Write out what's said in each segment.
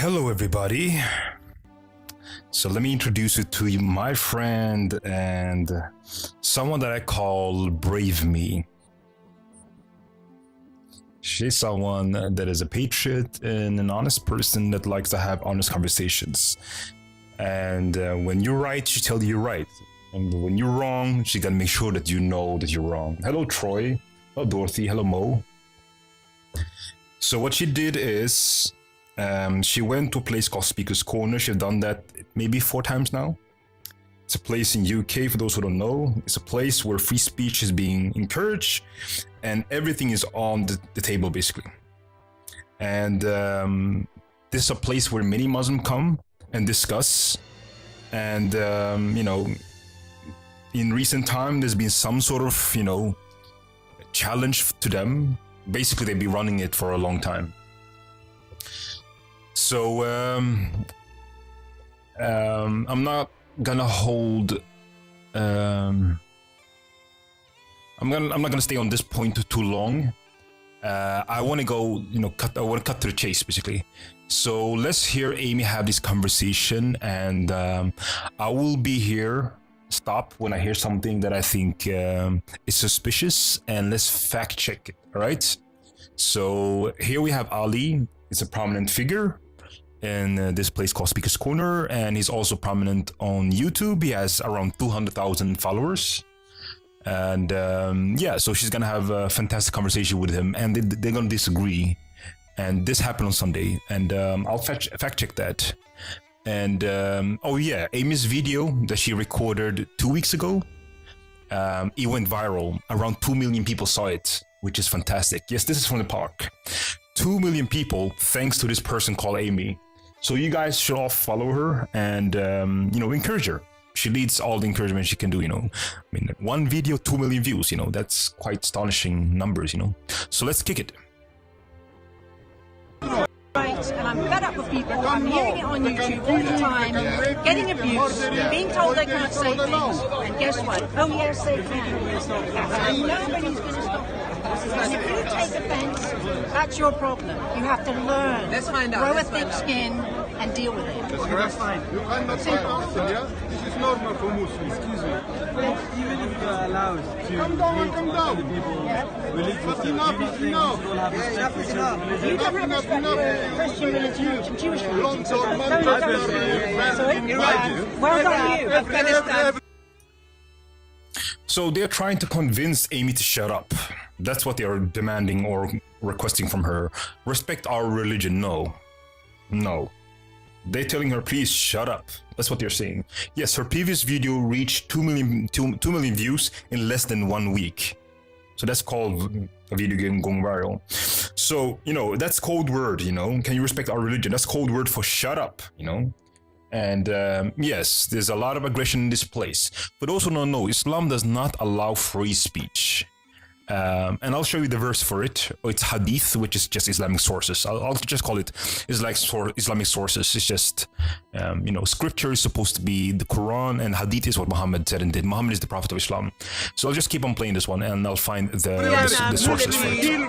Hello, everybody. So let me introduce you to my friend and someone that I call Brave Me. She's someone that is a patriot and an honest person that likes to have honest conversations. And when you're right, she tells you you're right. And when you're wrong, she gotta make sure that you know that you're wrong. Hello, Troy. Hello, Dorothy. Hello, Mo. So what she did is she went to a place called Speaker's Corner. She's done that maybe 4 times now. It's a place in UK, for those who don't know. It's a place where free speech is being encouraged and everything is on the table, basically. And this is a place where many Muslims come and discuss. And, in recent time, there's been some sort of, challenge to them. Basically, they've been running it for a long time. So I'm not gonna hold. I'm not gonna stay on this point too long. I want to go, I want to cut to the chase, basically. So let's hear Amy have this conversation, and I will be here. Stop when I hear something that I think is suspicious, and let's fact check it. All right. So here we have Ali. It's a prominent figure in this place called Speaker's Corner, and he's also prominent on YouTube. He has around 200,000 followers, and so she's gonna have a fantastic conversation with him, and they're gonna disagree. And this happened on Sunday, and I'll fact check that. And Amy's video that she recorded 2 weeks ago, it went viral. Around 2 million people saw it, which is fantastic. Yes, this is from the park. 2 million people, thanks to this person called Amy. So you guys should all follow her and, encourage her. She leads all the encouragement she can do, one video, 2 million views, that's quite astonishing numbers, So let's kick it. Right, and I'm fed up with people. I'm hearing it on YouTube all the time, getting abuse, being told they can't say things, and guess what? Oh yes, they can. And nobody's going to stop them. And if you take offense, that's your problem. You have to learn. Let's find out. Grow a thick skin and deal with it. That's fine. You cannot fight Muslim, yeah? This is normal for Muslims. Excuse me. Even if you're allowed to Come down, come down. the people religious, But do you enough not is think we enough. should all have respect for each other's religion? You don't have respect for Christian religion and Jewish religion. Well done you. Afghanistan. So they're trying to convince Amy to shut up. That's what they are demanding or requesting from her. Respect our religion. No. They're telling her, please shut up. That's what they're saying. Yes, her previous video reached 2 million views in less than 1 week. So that's called a video game going viral. So, that's code word, Can you respect our religion? That's code word for shut up, And yes, there's a lot of aggression in this place. But also no, Islam does not allow free speech. And I'll show you the verse for it. It's hadith, which is just Islamic sources. I'll just call it Islamic sources. It's just, scripture is supposed to be the Quran, and hadith is what Muhammad said and did. Muhammad is the prophet of Islam. So I'll just keep on playing this one, and I'll find the sources for it. Kill.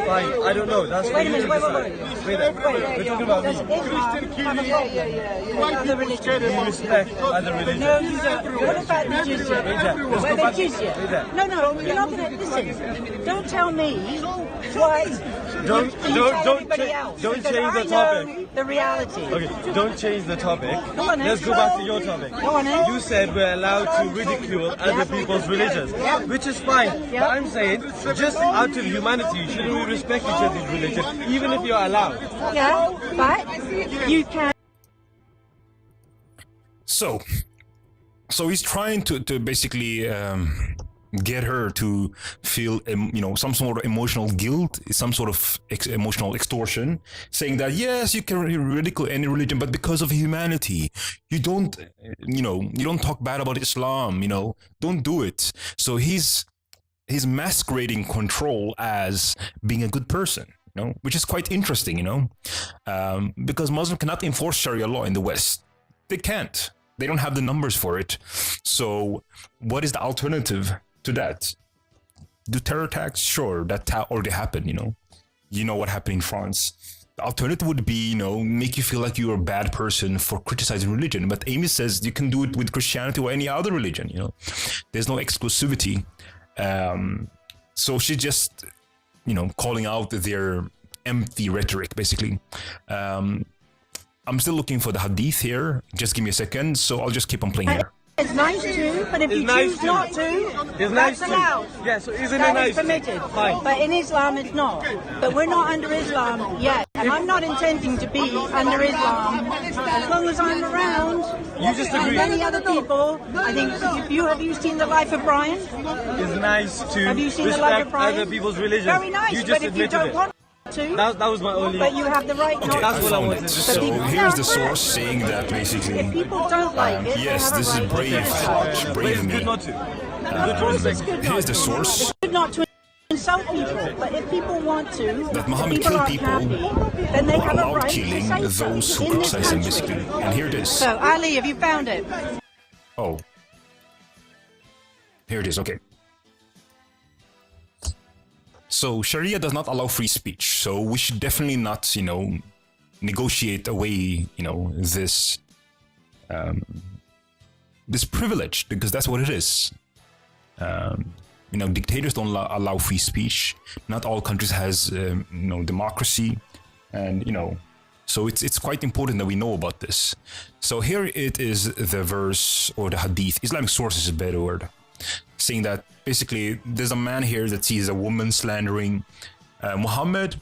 Fine, I don't know. That's what you decide. Wait, we're talking about me. Christian killing. Why Other people scared religions. You about respect other religions. No, you don't. What about the jizya? Let's Where go the back to jizya? No, you're not going to listen. Don't tell me why. Don't Don't change the topic. The reality. Okay, don't change the topic. Go on, Let's go back to your topic. Go on, then. You said we're allowed to ridicule other people's religions, which is fine. But I'm saying, just out of humanity, shouldn't we respect each other's religion, even if you're allowed? Yeah, but you can. So he's trying to basically get her to feel, some sort of emotional guilt, some sort of emotional extortion, saying that yes, you can ridicule any religion, but because of humanity, you don't talk bad about Islam, don't do it. So he's masquerading control as being a good person, which is quite interesting, because Muslims cannot enforce Sharia law in the West. They can't. They don't have the numbers for it. So what is the alternative to that? Do terror attacks? Sure, that already happened, you know what happened in France. The alternative would be, make you feel like you're a bad person for criticizing religion. But Amy says you can do it with Christianity or any other religion, There's no exclusivity. So she's just, calling out their empty rhetoric, basically. I'm still looking for the hadith here. Just give me a second. So I'll just keep on playing here. It's nice to, but if you choose not to, that's allowed. Yeah, so isn't it That nice? is permitted. Fine. But in Islam, it's not. But we're not under Islam yet. And I'm not intending to be under Islam as long as I'm around. You just And agree. many other people. I think, have you seen The Life of Brian? It's nice to Have you seen The Life of respect Brian? other people's religion. Very nice, You just but if you admitted don't it. want to, That was my only... but you have the right not Okay, to. I That's what I found wanted it. to So say. here's the source saying that basically, If people don't like it, yes, they have this a is right brave, to criticize. Hutch, brave It's me. good not to. Good to respect. Good Here's not the to. source. It's good not to insult people, but if people want to, That Muhammad if people killed aren't people happy, then they have a allowed right killing to say so those who in this criticize him, country. basically. And here it is. So, Ali, have you found it? Oh. Here it is, okay. So Sharia does not allow free speech, so we should definitely not, negotiate away, this this privilege, because that's what it is. Dictators don't allow free speech. Not all countries has, democracy, and so it's quite important that we know about this. So here it is, the verse or the hadith. Islamic source is a better word, saying that basically there's a man here that sees a woman slandering Muhammad,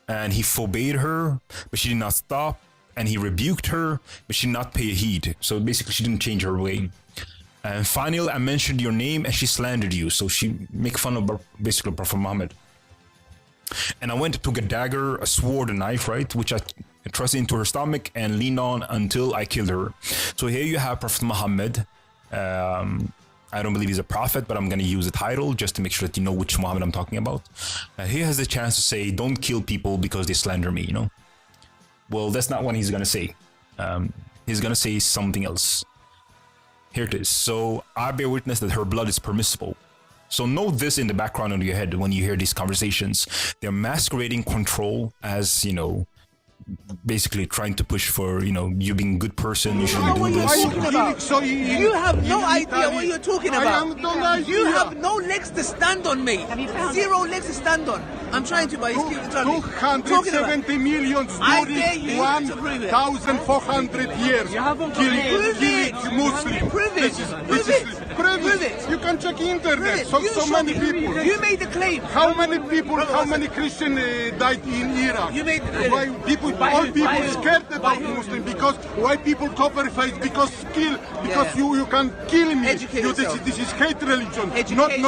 and he forbade her, but she did not stop, and he rebuked her, but she did not pay heed. So basically she didn't change her way. And finally, I mentioned your name and she slandered you. So she make fun of basically Prophet Muhammad. And I went, took a dagger, a sword, a knife, right? Which I thrust into her stomach and leaned on until I killed her. So here you have Prophet Muhammad. I don't believe he's a prophet, but I'm going to use a title just to make sure that you know which Muhammad I'm talking about. He has the chance to say, don't kill people because they slander me, Well, that's not what he's going to say. He's going to say something else. Here it is. So I bear witness that her blood is permissible. So know this in the background of your head when you hear these conversations. They're masquerading control as, basically trying to push for, you being a good person, you shouldn't do this. So You have no idea what you're talking I about. have no idea. You have no legs to stand on, mate. Have you found Zero legs to stand on. I'm trying to, but he's keeping talking. 270 million I dare you to prove it. 1,400 years. haven't killing Prove Muslims. it. This is- Prove this it. is- Prove it. You can check Prove internet. it. So You so show many me. people. You made the claim. How many people? Brother, How listen. many Christians died in Iraq? You made the Why people? By All who? people By who? scared By about who? Muslim because why people cover face because Yeah. you can kill me. Educate yourself. This is hate religion. Education.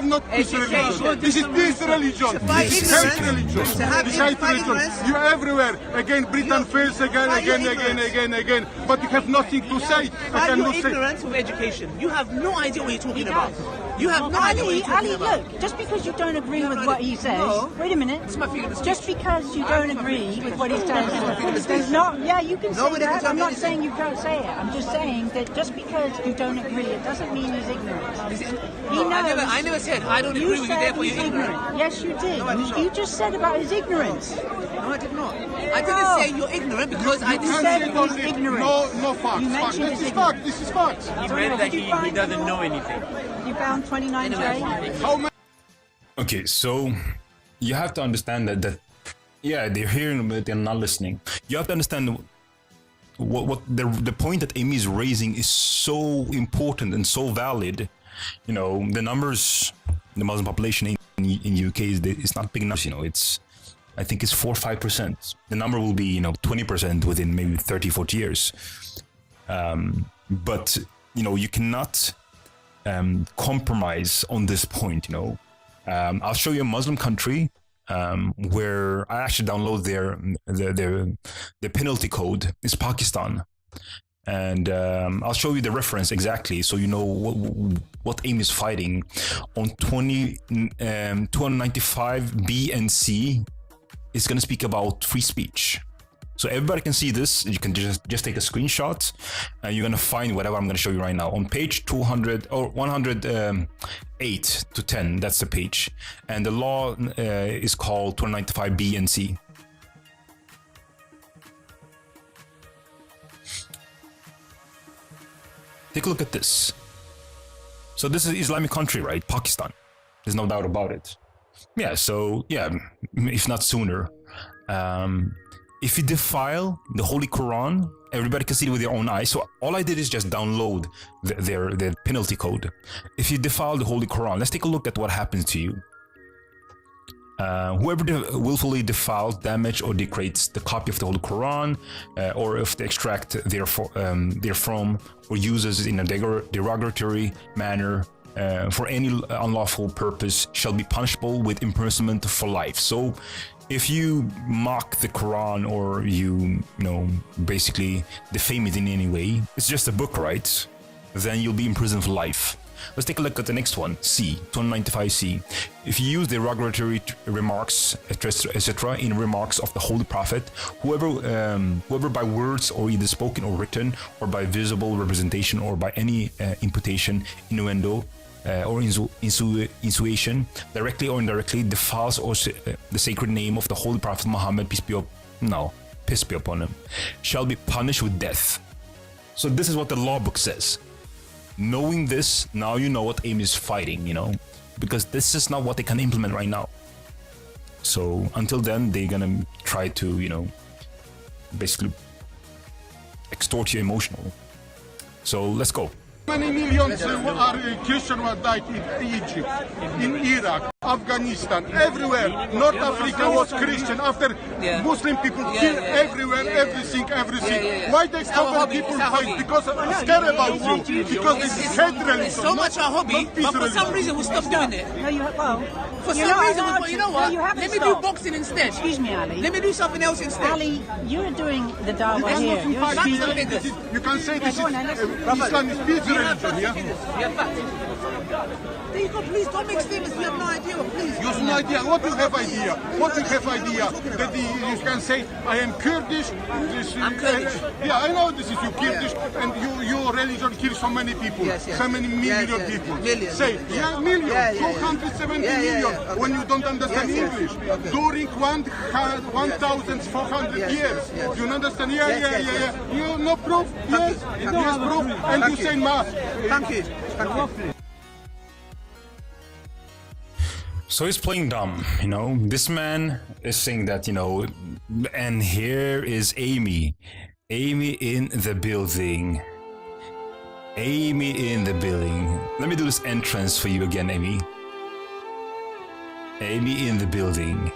Not peace religion. Education. This is peace religion. To fight This is ignorance. hate religion. To have This is hate fight religion. ignorance. You are everywhere. Again, Britain fails again, Fight your again. ignorance. But you have nothing to say. I Find your cannot say. ignorance with education. You have no idea what you're talking about. You have no idea what Ali, you're talking about. look, just because you don't agree with what he says, No. wait a minute. It's my freedom of Just speech. because you don't agree with what he says, there's not. Yeah, you can say Nobody can that. tell I'm me not anything. saying you can't say it. I'm just saying that just because you don't agree, it doesn't mean he's ignorant. Is it- He No, knows. I never said I don't agree You with you, said therefore he's you're ignorant. Yes, you did. No, I did not. You just said about his ignorance. No, I did not. I didn't say you're ignorant because I You didn't said say he was ignorant. No fact. You Fact. mentioned This his is fact. This is fact. He meant that he doesn't know anything. You found 29 J. How many? Okay, so you have to understand that yeah, they're hearing but they're not listening. You have to understand what the point that Amy is raising is so important and so valid. The numbers, the Muslim population in UK is not big enough. I think it's 4 or 5%. The number will be 20% within maybe 30, 40 years. But you cannot compromise on this point. I'll show you a Muslim country where I actually download their penalty code. It's Pakistan, and I'll show you the reference exactly so you know what AIM is fighting. On 295 B and C is going to speak about free speech. So everybody can see this. You can just take a screenshot, and you're gonna find whatever I'm gonna show you right now on page 200 or 108 to 10. That's the page, and the law is called 295 B and C. Take a look at this. So this is Islamic country, right? Pakistan. There's no doubt about it. Yeah, so yeah, if not sooner. If you defile the Holy Quran, everybody can see it with their own eyes. So all I did is just download their penalty code. If you defile the Holy Quran, let's take a look at what happens to you. Whoever willfully defiles, damage, or degrades the copy of the Holy Quran, or if they extract therefrom, or uses it in a derogatory manner for any unlawful purpose, shall be punishable with imprisonment for life. So, if you mock the Quran or you basically defame it in any way, it's just a book, right? Then you'll be imprisoned for life. Let's take a look at the next one, C, 295C. If you use derogatory remarks, etc., in remarks of the Holy Prophet, whoever by words or either spoken or written, or by visible representation, or by any imputation, innuendo, or insinuation, directly or indirectly, defiles or the sacred name of the Holy Prophet Muhammad, peace be upon him, shall be punished with death. So this is what the law book says. Knowing this, now you know what Amy is fighting, because this is not what they can implement right now. So until then, they're gonna try to, basically extort you emotionally. So let's go. Many millions are Christian who died in Egypt, in Iraq, Afghanistan, everywhere. North Africa was Christian. After Muslim people kill everywhere, everything. Why they stop people fight? Because they're scared about you. Because this is hate religion. It's so much our hobby, but for some reason we stopped doing it. No, For some reason we thought, you know what? Let me do boxing instead. Excuse me, Ali. Let me do something else instead. Ali, you're doing the dawah here. You can say this is Islam is peace religion, yeah? There you go, please don't make statements. We have no idea. Please. You have no idea. What you have idea? That you can say, I am Kurdish. I'm Kurdish. Yeah, I know this is you Kurdish, and your religion kills so many people, so many million people. Millions. Say, million, 270 million. Okay. When you don't understand English, during 1,400 years, you understand? Yeah. You no proof? Yes, proof. And you say mass. Thank you. So he's playing dumb, This man is saying that, and here is Amy. Amy in the building. Amy in the building. Let me do this entrance for you again, Amy. Amy in the building.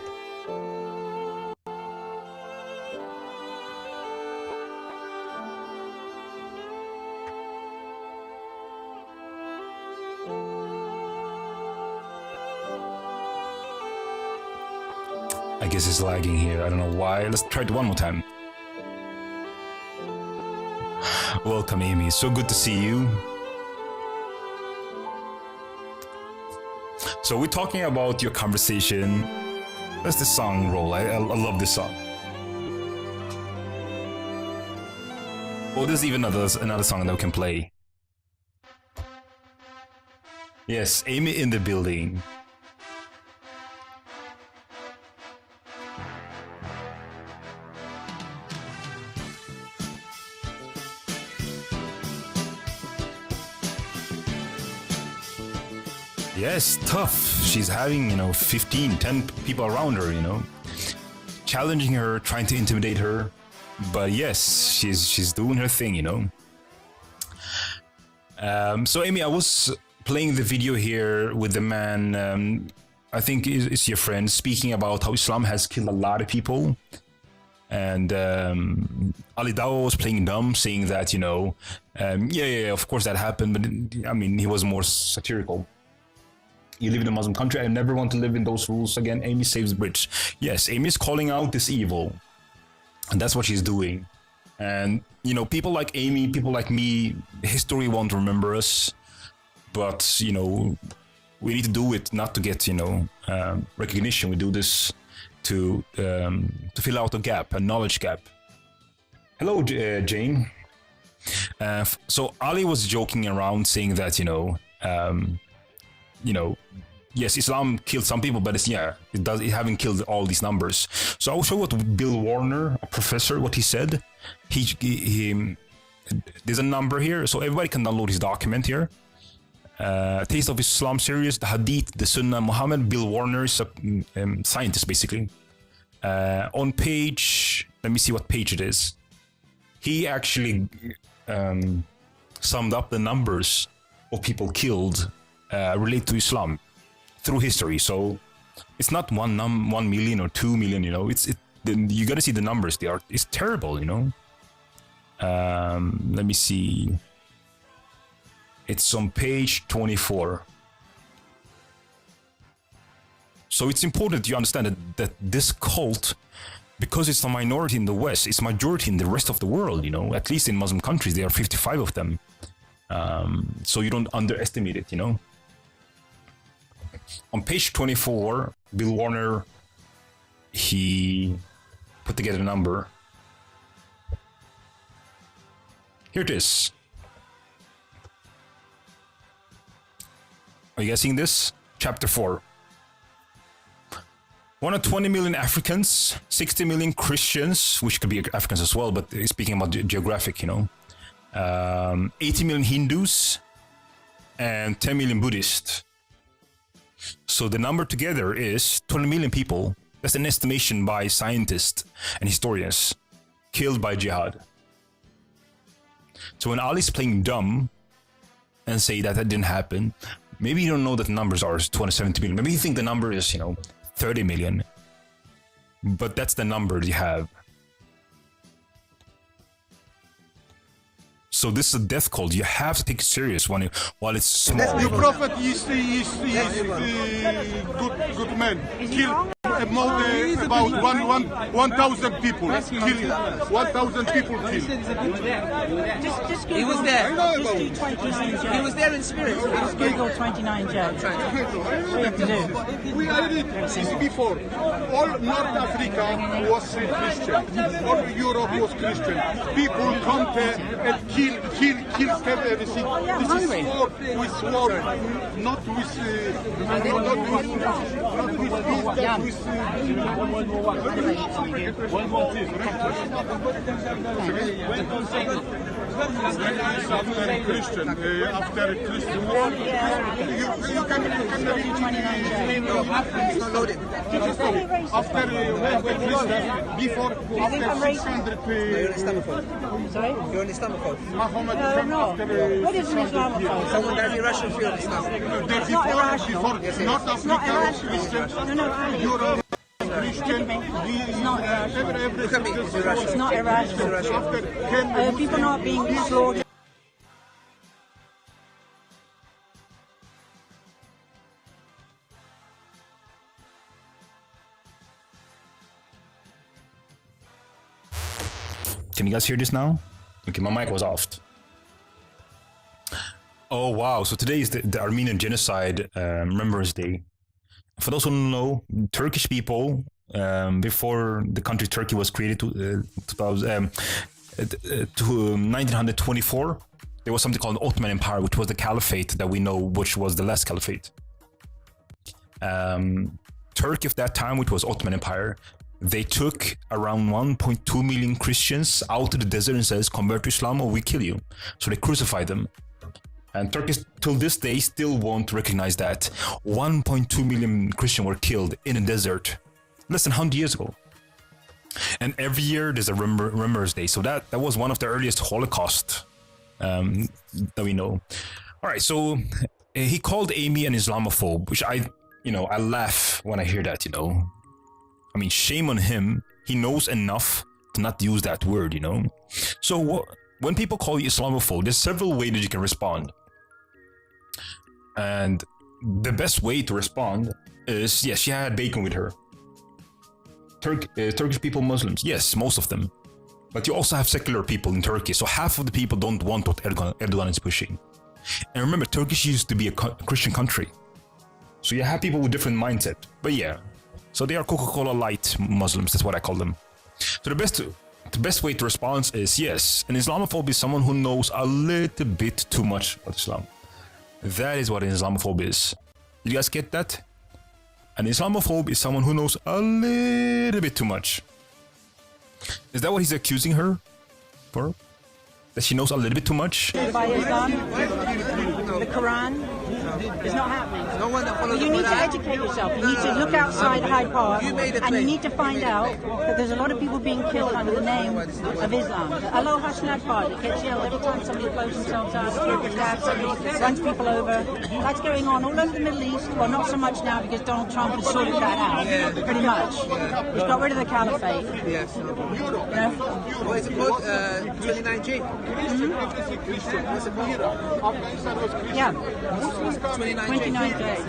I guess it's lagging here. I don't know why. Let's try it one more time. Welcome, Amy. So good to see you. So we're talking about your conversation. Let's the song roll. I love this song. Oh, there's even another song that we can play. Yes, Amy in the building. Yes, tough. She's having, 10 people around her, challenging her, trying to intimidate her. But yes, she's doing her thing, So Amy, I was playing the video here with the man, I think it's your friend, speaking about how Islam has killed a lot of people. And Ali Dawa was playing dumb, saying that, of course that happened, but he was more satirical. You live in a Muslim country. I never want to live in those rules again. Amy saves Brits. Yes, Amy is calling out this evil. And that's what she's doing. And, people like Amy, people like me, history won't remember us. But, we need to do it not to get, recognition. We do this to fill out a gap, a knowledge gap. Hello, Jane. So Ali was joking around, saying that yes, Islam killed some people, but it haven't killed all these numbers. So I'll show what Bill Warner, a professor, what he said. He there's a number here, so everybody can download his document here. Taste of Islam series, the Hadith, the Sunnah, Muhammad. Bill Warner is a scientist, basically. On page, let me see what page it is. He actually summed up the numbers of people killed related to Islam through history. So it's not 1 million or 2 million. You got to see the numbers. It's terrible. Let me see. It's on page 24. So it's important you understand that this cult, because it's a minority in the West, it's majority in the rest of the world, at least in Muslim countries, there are 55 of them. So you don't underestimate it, On page 24, Bill Warner, he put together a number. Here it is. Are you guys seeing this? Chapter 4. 120 million Africans, 60 million Christians, which could be Africans as well, but speaking about geographic, 80 million Hindus, and 10 million Buddhists. So the number together is 20 million people. That's an estimation by scientists and historians killed by jihad. So when Ali's playing dumb and say that didn't happen, maybe you don't know that the numbers are 270 million. Maybe you think the number is, 30 million. But that's the number you have. So this is a death cult. You have to take it serious while it's small. The prophet is good man. Kill about 1,000 people. Kill 1,000 people. Kill. He was there. He was there in spirit. Just Google 29 Jobs. We read it before. All North Africa was Christian. All Europe was Christian. People come there and kill everything. This is war with war, not with peace, but with after Christian war, you can read after Christian, before 600 Sorry? You're an Islamophobe. Muhammad No. What is an Islamophobe? Someone that irrational feel Islam. Before North Africa was Christian, Europe Christian, It's not irrational. Look at me. It's irrational. It's not irrational. People not being slaughtered. Can you guys hear this now? Okay, my mic was off. Oh, wow. So today is the Armenian Genocide Remembrance Day. For those who don't know, Turkish people, before the country Turkey was created to 1924, there was something called the Ottoman Empire, which was the caliphate that we know, which was the last caliphate. Turkey at that time, which was Ottoman Empire, they took around 1.2 million Christians out to the desert and says, convert to Islam or we kill you. So they crucified them. And Turkey, till this day, still won't recognize that 1.2 million Christians were killed in a desert less than 100 years ago. And every year there's a Remembrance Day. So that was one of the earliest Holocaust that we know. All right, so he called Amy an Islamophobe, which I laugh when I hear that, I mean, shame on him. He knows enough to not use that word, So when people call you Islamophobe, there's several ways that you can respond. And the best way to respond is, yes, she had bacon with her. Turkish people, Muslims, yes, most of them. But you also have secular people in Turkey, so half of the people don't want what Erdogan is pushing. And remember, Turkey used to be a Christian country. So you have people with different mindset. But yeah, so they are Coca-Cola light Muslims, that's what I call them. So the best The best way to respond is yes. An Islamophobe is someone who knows a little bit too much about Islam. That is what an Islamophobe is. You guys get that? An Islamophobe is someone who knows a little bit too much. Is that what he's accusing her for? That she knows a little bit too much? By Islam, the Quran is not happening. No one that follows You the need to Quran. educate yourself. You need to look outside Hyde Park You made a and you claim. need to find out that there's a lot of people being killed under the name of Islam. Aloha Shnad it gets yelled every time somebody blows themselves up, runs people over. That's going on all over the Middle East. Well, not so much now because Donald Trump has sorted that out, pretty much. He's got rid of the caliphate. Yes. You know? What is it called? 29G. What's it called? Yeah, 29G. 29 days.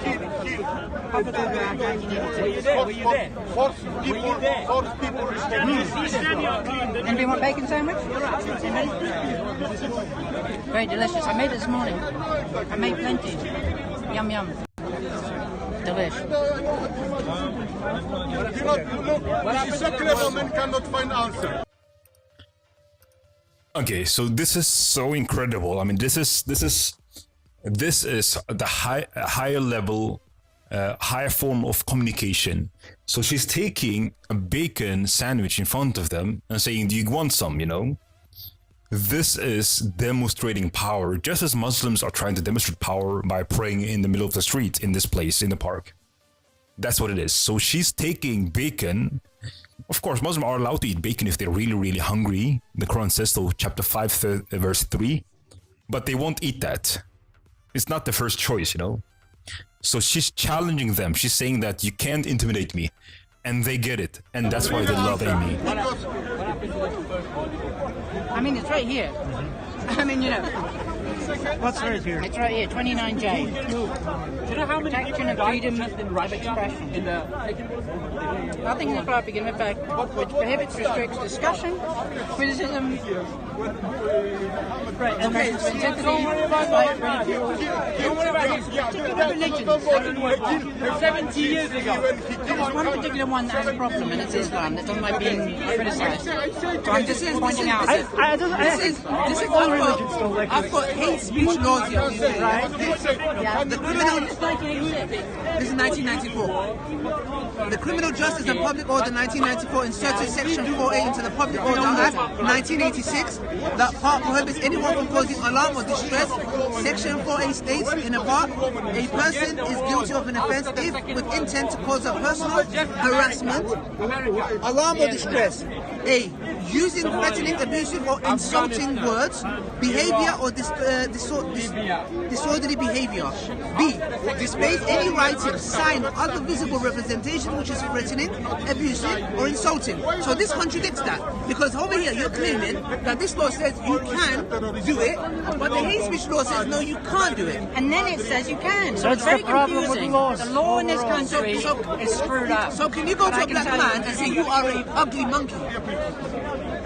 Public Order Act 1982. Anybody want bacon sandwich? Anybody? Very delicious. I made it this morning. I made plenty. Yum yum. Delish. She's so clever, men cannot find answer. Okay, so this is so incredible. I mean, this is the higher level, higher form of communication. So she's taking a bacon sandwich in front of them and saying, "Do you want some?" You know, this is demonstrating power, just as Muslims are trying to demonstrate power by praying in the middle of the street in this place in the park. That's what it is. So she's taking bacon. Of course, Muslims are allowed to eat bacon if they're really, really hungry. The Quran says so, chapter 5, verse 3. But they won't eat that. It's not the first choice, you know. So she's challenging them. She's saying that you can't intimidate me. And they get it. And that's why they love Amy. I mean, it's right here. I mean, you know. What's right here? It's right here, 29J. Do you know how many Protection of freedom of expression. in the Nothing in the Prophet in effect which prohibits, restricts discussion, criticism, Okay, sanctity, don't worry about slight that. ridicule. Don't worry about these particular religions. 70 years ago. There's one particular one that has a problem, and it's Islam. That doesn't like being criticized. So I'm just pointing out that This is all religions don't like I've got hate speech laws here. right? yeah, The criminal. it's 1986. This is 1994. The Criminal Justice and Public Order 1994 inserted Section 4A into the Public Order Act 1986 that part prohibits anyone from causing alarm or distress. Section 4A states in a part, a person is guilty of an offence if with intent to cause a personal harassment, alarm or distress. A. Using threatening, abusive or insulting words, behavior or disorderly behavior. B. Displays any writing, sign or other visible representation which is threatening, abusive or insulting. So this contradicts that, because over here you're claiming that this law says you can do it, but the hate speech law says no, you can't do it. And then it says you can. So it's That's very the problem with confusing. the laws. The law in this country is screwed up. So can you go But to I a can black tell you- man and say you are an ugly monkey?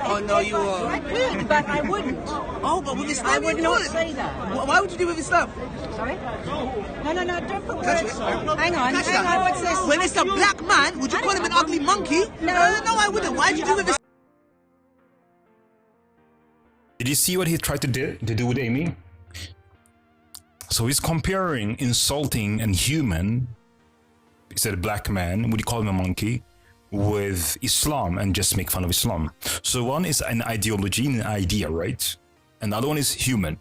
Oh no, you are. I could, but I wouldn't. Oh, but with Islam I would you not would. say that. Why would you do with Islam? Sorry? No, don't put Touch words. it. Hang on, Touch hang that. on. What's this? When it's a black man, would you call him an ugly monkey? No. No, I wouldn't. Why'd you do with Islam? Did you see what he tried to do with Amy? So he's comparing insulting and human, he said a black man, would you call him a monkey, with Islam and just make fun of Islam. So one is an ideology, an idea, right? And the other one is human.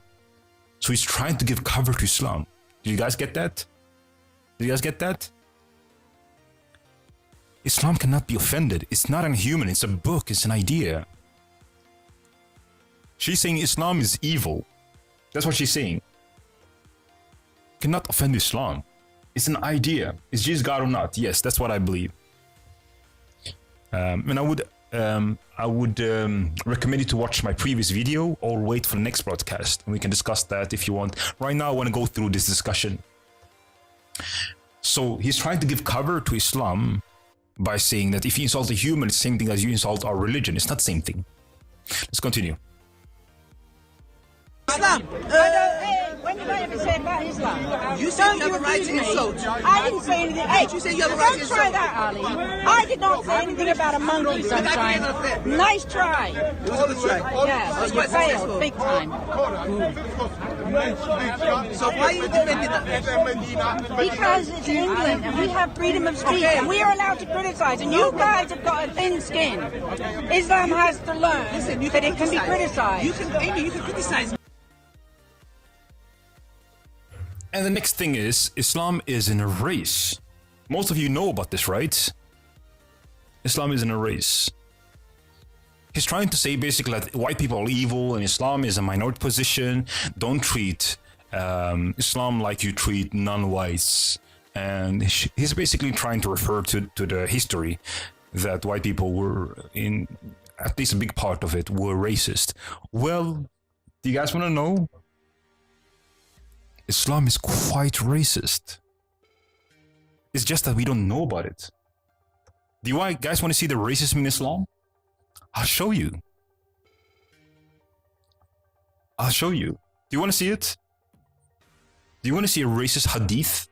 So he's trying to give cover to Islam. Did you guys get that? Did you guys get that? Islam cannot be offended. It's not a human, it's a book, it's an idea. She's saying Islam is evil. That's what she's saying. Cannot offend Islam. It's an idea. Is Jesus God or not? Yes, that's what I believe. And I would recommend you to watch my previous video or wait for the next broadcast, and we can discuss that if you want. Right now, I want to go through this discussion. So he's trying to give cover to Islam by saying that if you insult a human, it's the same thing as you insult our religion. It's not the same thing. Let's continue. Islam. Hey, wait What did I ever say about Islam? You said Don't you have a right accuse to me. insult. I didn't say anything. Hey, You said you have a right to don't try insult. that, Ali. I did not say anything about a monkey, sunshine. Nice try. It was a good try. Yeah, but you quite failed successful. big time. So why are you defending that then? Because it's England and we have freedom of speech and we are allowed to criticize. And you guys have got a thin skin. Islam has to learn that it can be criticized. You can, Amy, you can criticize. And the next thing is, Islam is in a race. Most of you know about this, right? Islam is in a race. He's trying to say basically that white people are evil and Islam is a minority position. Don't treat Islam like you treat non-whites. And he's basically trying to refer to the history that white people were, in at least a big part of it, were racist. Well, do you guys want to know? Islam is quite racist. It's just that we don't know about it. Do you guys want to see the racism in Islam? I'll show you. I'll show you. Do you want to see it? Do you want to see a racist hadith?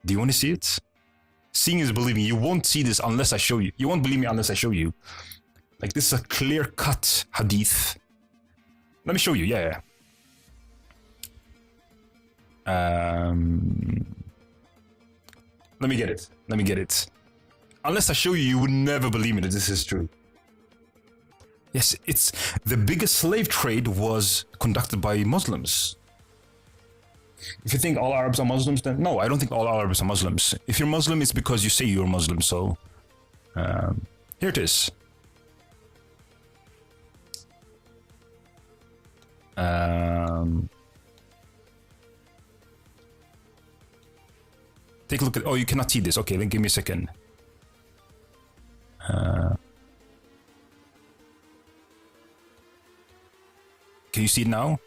Do you want to see it? Seeing is believing. You won't see this unless I show you. You won't believe me unless I show you. Like, this is a clear-cut hadith. Let me show you. Yeah. Let me get it. Let me get it. Unless I show you, you would never believe me that this is true. Yes, it's the biggest slave trade was conducted by Muslims. If you think all Arabs are Muslims, then no, I don't think all Arabs are Muslims. If you're Muslim, it's because you say you're Muslim. So here it is. Take a look at. Oh, you cannot see this. Okay, then give me a second. Can you see it now?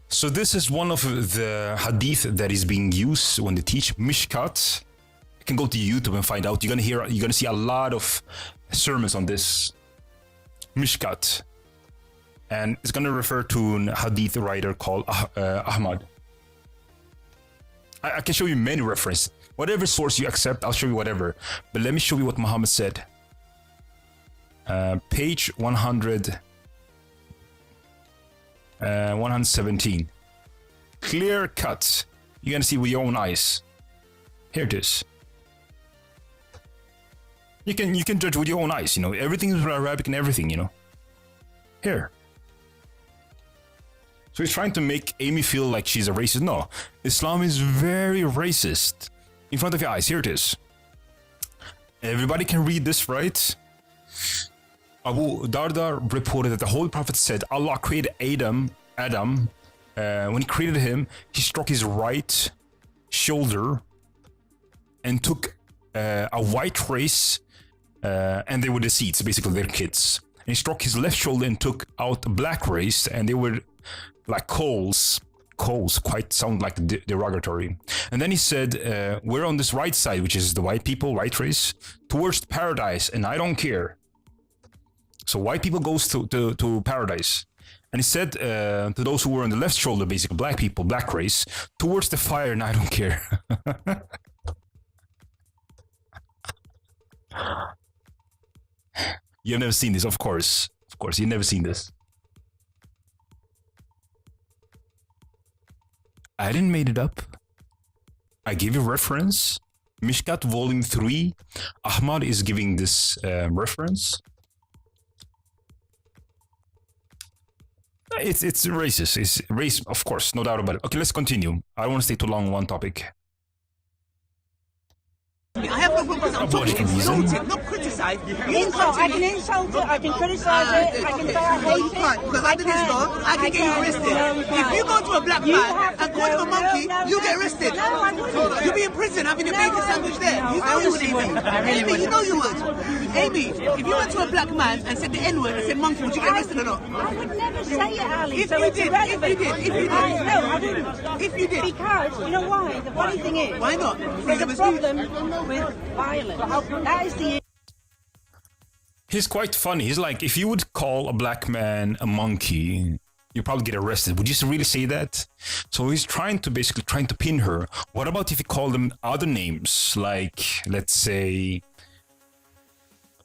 So this is one of the hadith that is being used when they teach Mishkat. You can go to YouTube and find out. You're gonna see a lot of sermons on this Mishkat, and it's gonna refer to a hadith writer called Ahmad. I can show you many references. Whatever source you accept, I'll show you whatever. But let me show you what Muhammad said. Page 117. Clear cut. You're gonna see with your own eyes. Here it is. You can judge with your own eyes. You know, everything is Arabic and everything. You know. Here. So he's trying to make Amy feel like she's a racist. No, Islam is very racist. In front of your eyes, here it is. Everybody can read this, right? Abu Darda reported that the Holy Prophet said, Allah created Adam. When he created him, he struck his right shoulder and took a white race, and they were the seeds, basically their kids. And he struck his left shoulder and took out a black race, and they were like coals quite sound like derogatory. And then he said, we're on this right side, which is the white people, right race, towards paradise, and I don't care. So white people goes to paradise. And he said to those who were on the left shoulder, basically black people, black race, towards the fire, and I don't care. You've never seen this, of course. Of course, you've never seen this. I didn't make it up. I gave you reference. Mishkat Volume 3. Ahmad is giving this reference. It's racist. It's race, of course, no doubt about it. Okay, let's continue. I don't want to stay too long on one topic. I have no problem. I'm talking insulting, not criticize. Insult. I can insult it. I can criticize it. I can say I hate it. Because under this law, I can get you arrested. If you go to a black man and call him a monkey, you get arrested. No, I wouldn't. You'll be in prison having your bacon sandwich there. You know you would, Amy. Amy, you know you would. Amy, if you went to a black man and said the N-word and said monkey, would you get arrested or not? I would never say it, Ali. If you did, No, I wouldn't. If you did. Because, you know why? The funny thing is... Why not? There's a problem with violence. That is the... He's quite funny. He's like, if you would call a black man a monkey, you probably get arrested. Would you really say that? So he's trying to pin her. What about if you call them other names? Like, let's say,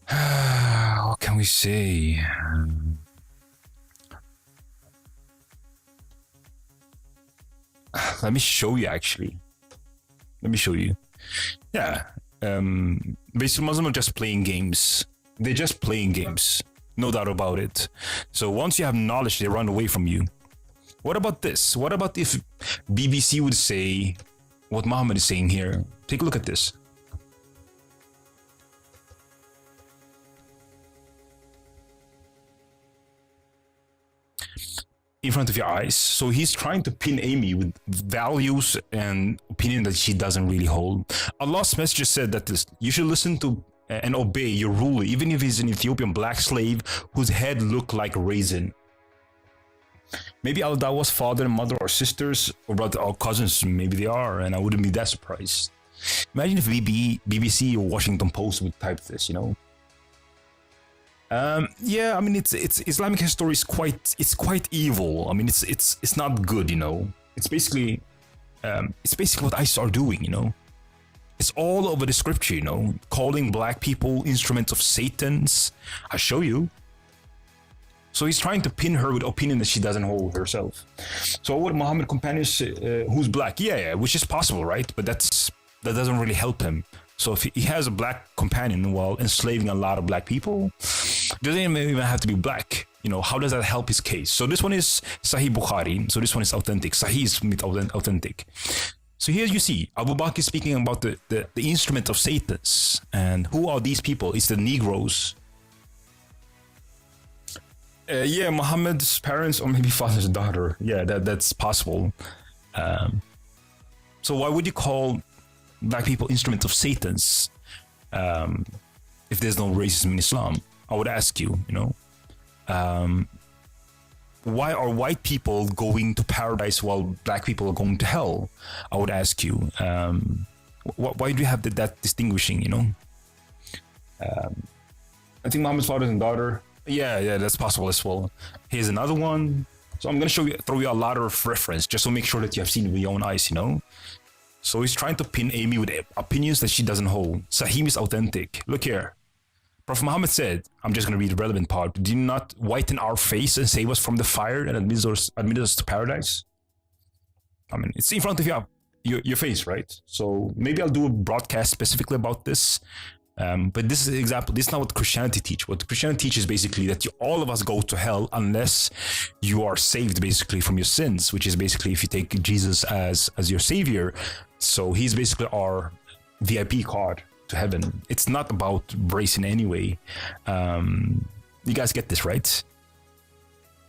what can we say? Let me show you, actually. Let me show you. Yeah. Basically, Muslims are just playing games. They're just playing games. No doubt about it. So once you have knowledge, they run away from you. What about this? What about if BBC would say what Muhammad is saying here? Take a look at this. In front of your eyes. So he's trying to pin Amy with values and opinion that she doesn't really hold. Allah's messenger said that you should listen to and obey your ruler, even if he's an Ethiopian black slave whose head looked like a raisin. Maybe Al-Dawa's father and mother are sisters or brother or cousins. Maybe they are, and I wouldn't be that surprised. Imagine if BBC or Washington Post would type this, you know. Yeah, I mean, it's Islamic history is quite evil. I mean, it's not good, you know. It's basically what ISIS are doing, you know. It's all over the scripture, you know, calling black people instruments of Satan's. I'll show you. So he's trying to pin her with opinion that she doesn't hold herself. So what Muhammad companions who's black? Yeah, which is possible, right? But that doesn't really help him. So if he has a black companion while enslaving a lot of black people, doesn't even have to be black. You know, how does that help his case? So this one is Sahih Bukhari. So this one is authentic. Sahih is authentic. So here you see Abu Bakr speaking about the instrument of Satan's. And who are these people? It's the Negroes. Yeah, Muhammad's parents or maybe father's daughter. Yeah, that's possible. So why would you call black people instruments of Satan's if there's no racism in Islam? I would ask you, you know, why are white people going to paradise while black people are going to hell? I would ask you, why do you have that distinguishing, you know? I think Muhammad's father and daughter. Yeah, that's possible as well. Here's another one. So I'm going to throw you a lot of reference just to make sure that you have seen it with your own eyes, you know? So he's trying to pin Amy with opinions that she doesn't hold. Sahih is authentic. Look here. Prophet Muhammad said, I'm just going to read the relevant part. Do not whiten our face and save us from the fire and admit us to paradise? I mean, it's in front of your face, right? So maybe I'll do a broadcast specifically about this. But this is an example. This is not what Christianity teaches. What Christianity teaches is basically that all of us go to hell unless you are saved basically from your sins, which is basically if you take Jesus as your savior. So he's basically our VIP card to heaven. It's not about race in any way. You guys get this, right?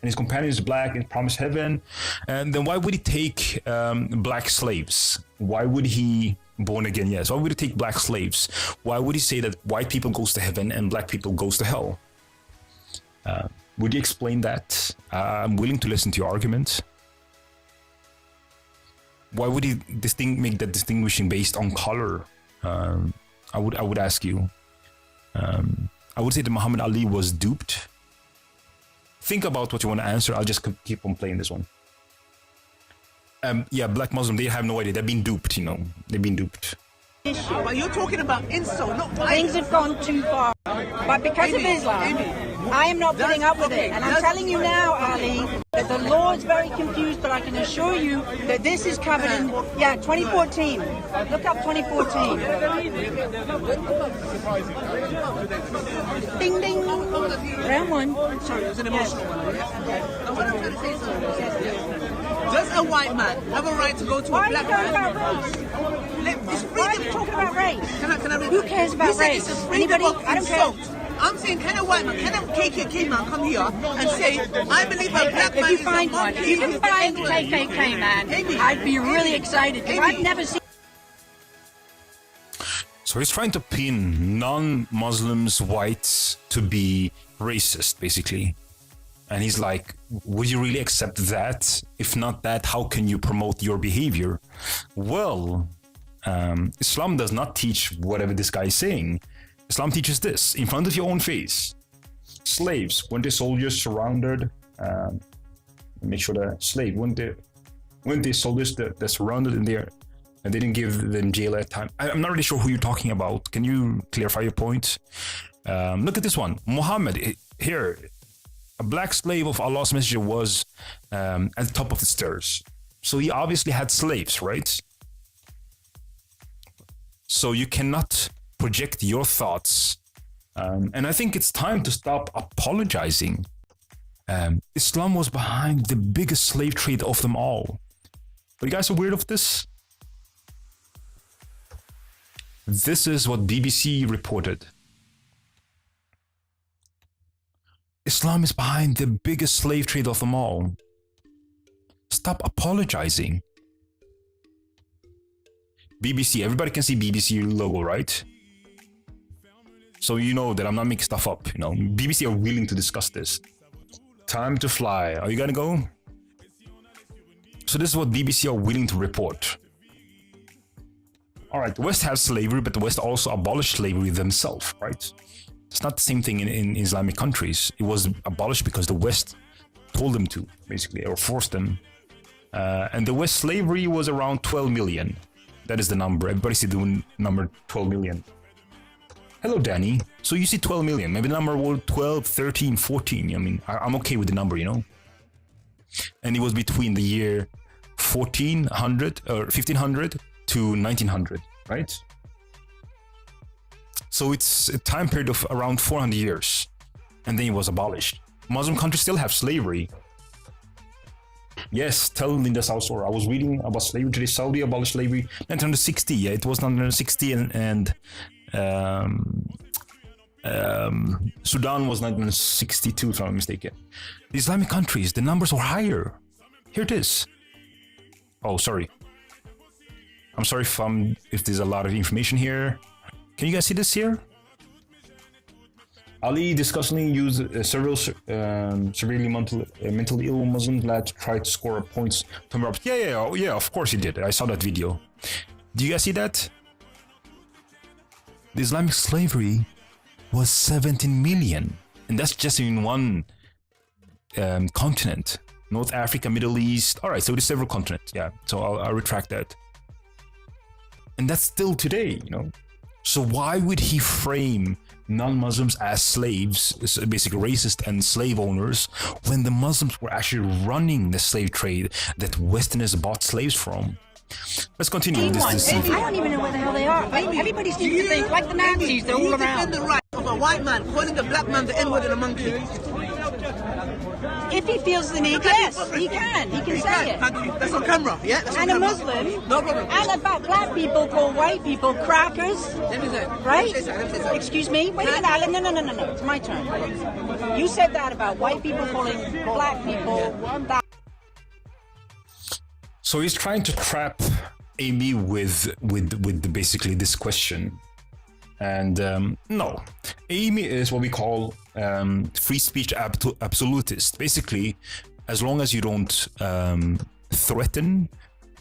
And his companion is black and promised heaven. And then why would he take black slaves? Why would he born again? Yes. Why would he take black slaves? Why would he say that white people goes to heaven and black people goes to hell? Would you explain that? I'm willing to listen to your argument. Why would he make that distinguishing based on color? I would ask you. I would say that Muhammad Ali was duped. Think about what you want to answer. I'll just keep on playing this one. Yeah, black Muslim, they have no idea. They've been duped, you know. They've been duped. But you're talking about insult, not violence. Things have gone too far. But because of Islam, I am not putting up with it. And I'm telling you now, Ali, that the Lord's very confused, but I can assure you that this is covered in, 2014. Look up 2014. Ding, ding. Round one. Sorry, it was an emotional one. Does a white man have a right to go to a black man? Why are you talking about race? Can I read? Who cares about race? It's a freedom of I don't care. insult. I'm saying, can a white man, can a KKK man come here and say, I believe a black man If you is find a one, monkey? if you can find a KKK man, I'd be really excited because I've never seen. So he's trying to pin non-Muslims, whites, to be racist, basically. And he's like, would you really accept that? If not that, how can you promote your behavior? Well, Islam does not teach whatever this guy is saying. Islam teaches this in front of your own face. Slaves, when the soldiers surrounded, make sure that slave, when the soldiers that surrounded in there, and they didn't give them jail at time. I'm not really sure who you're talking about. Can you clarify your point? Look at this one. Muhammad, here, a black slave of Allah's messenger was at the top of the stairs. So he obviously had slaves, right? So you cannot project your thoughts. And I think it's time to stop apologizing. Islam was behind the biggest slave trade of them all. But you guys are weird of this? This is what BBC reported. Islam is behind the biggest slave trade of them all. Stop apologizing. BBC, everybody can see BBC logo, right? So you know that I'm not making stuff up, you know. BBC are willing to discuss this. Time to fly. Are you gonna go? So this is what BBC are willing to report. All right, the West has slavery, but the West also abolished slavery themselves, right? It's not the same thing in Islamic countries. It was abolished because the West told them to, basically, or forced them. And the West slavery was around 12 million. That is the number. Everybody see the number 12 million. Hello, Danny. So you see 12 million. Maybe the number was 12, 13, 14. I mean, I'm okay with the number, you know? And it was between the year 1400 or 1500 to 1900, right? So it's a time period of around 400 years. And then it was abolished. Muslim countries still have slavery. Yes, tell Linda Salsor. I was reading about slavery today. Saudi abolished slavery 1960. Yeah, it was 1960, and Sudan was 1962, if I'm not mistaken. The Islamic countries, the numbers were higher. Here it is. Oh, sorry. I'm sorry if there's a lot of information here. Can you guys see this here? Ali disgustingly used several severely mentally ill Muslim lad to try to score points. Yeah, of course he did. I saw that video. Do you guys see that? The Islamic slavery was 17 million. And that's just in one continent. North Africa, Middle East. All right, so there's several continents. Yeah, so I'll retract that. And that's still today, you know. So why would he frame non-Muslims as slaves, basically racist and slave owners, when the Muslims were actually running the slave trade that Westerners bought slaves from? Let's continue with this. I don't even know where the hell they are. Everybody seems to think, like the Nazis, they're all around. The right of a white man calling a black man the N-word and a monkey. If he feels the need, yes, he can. He can say it. That's on camera, yeah? That's on And a camera. Muslim, No problem. and about black people call white people crackers, Let me say it. right? Let me say it. Excuse me? Wait a minute, Alan. No. It's my turn. You said that about white people calling black people that. So he's trying to trap Amy with basically this question. And no, Amy is what we call free speech absolutist. Basically, as long as you don't threaten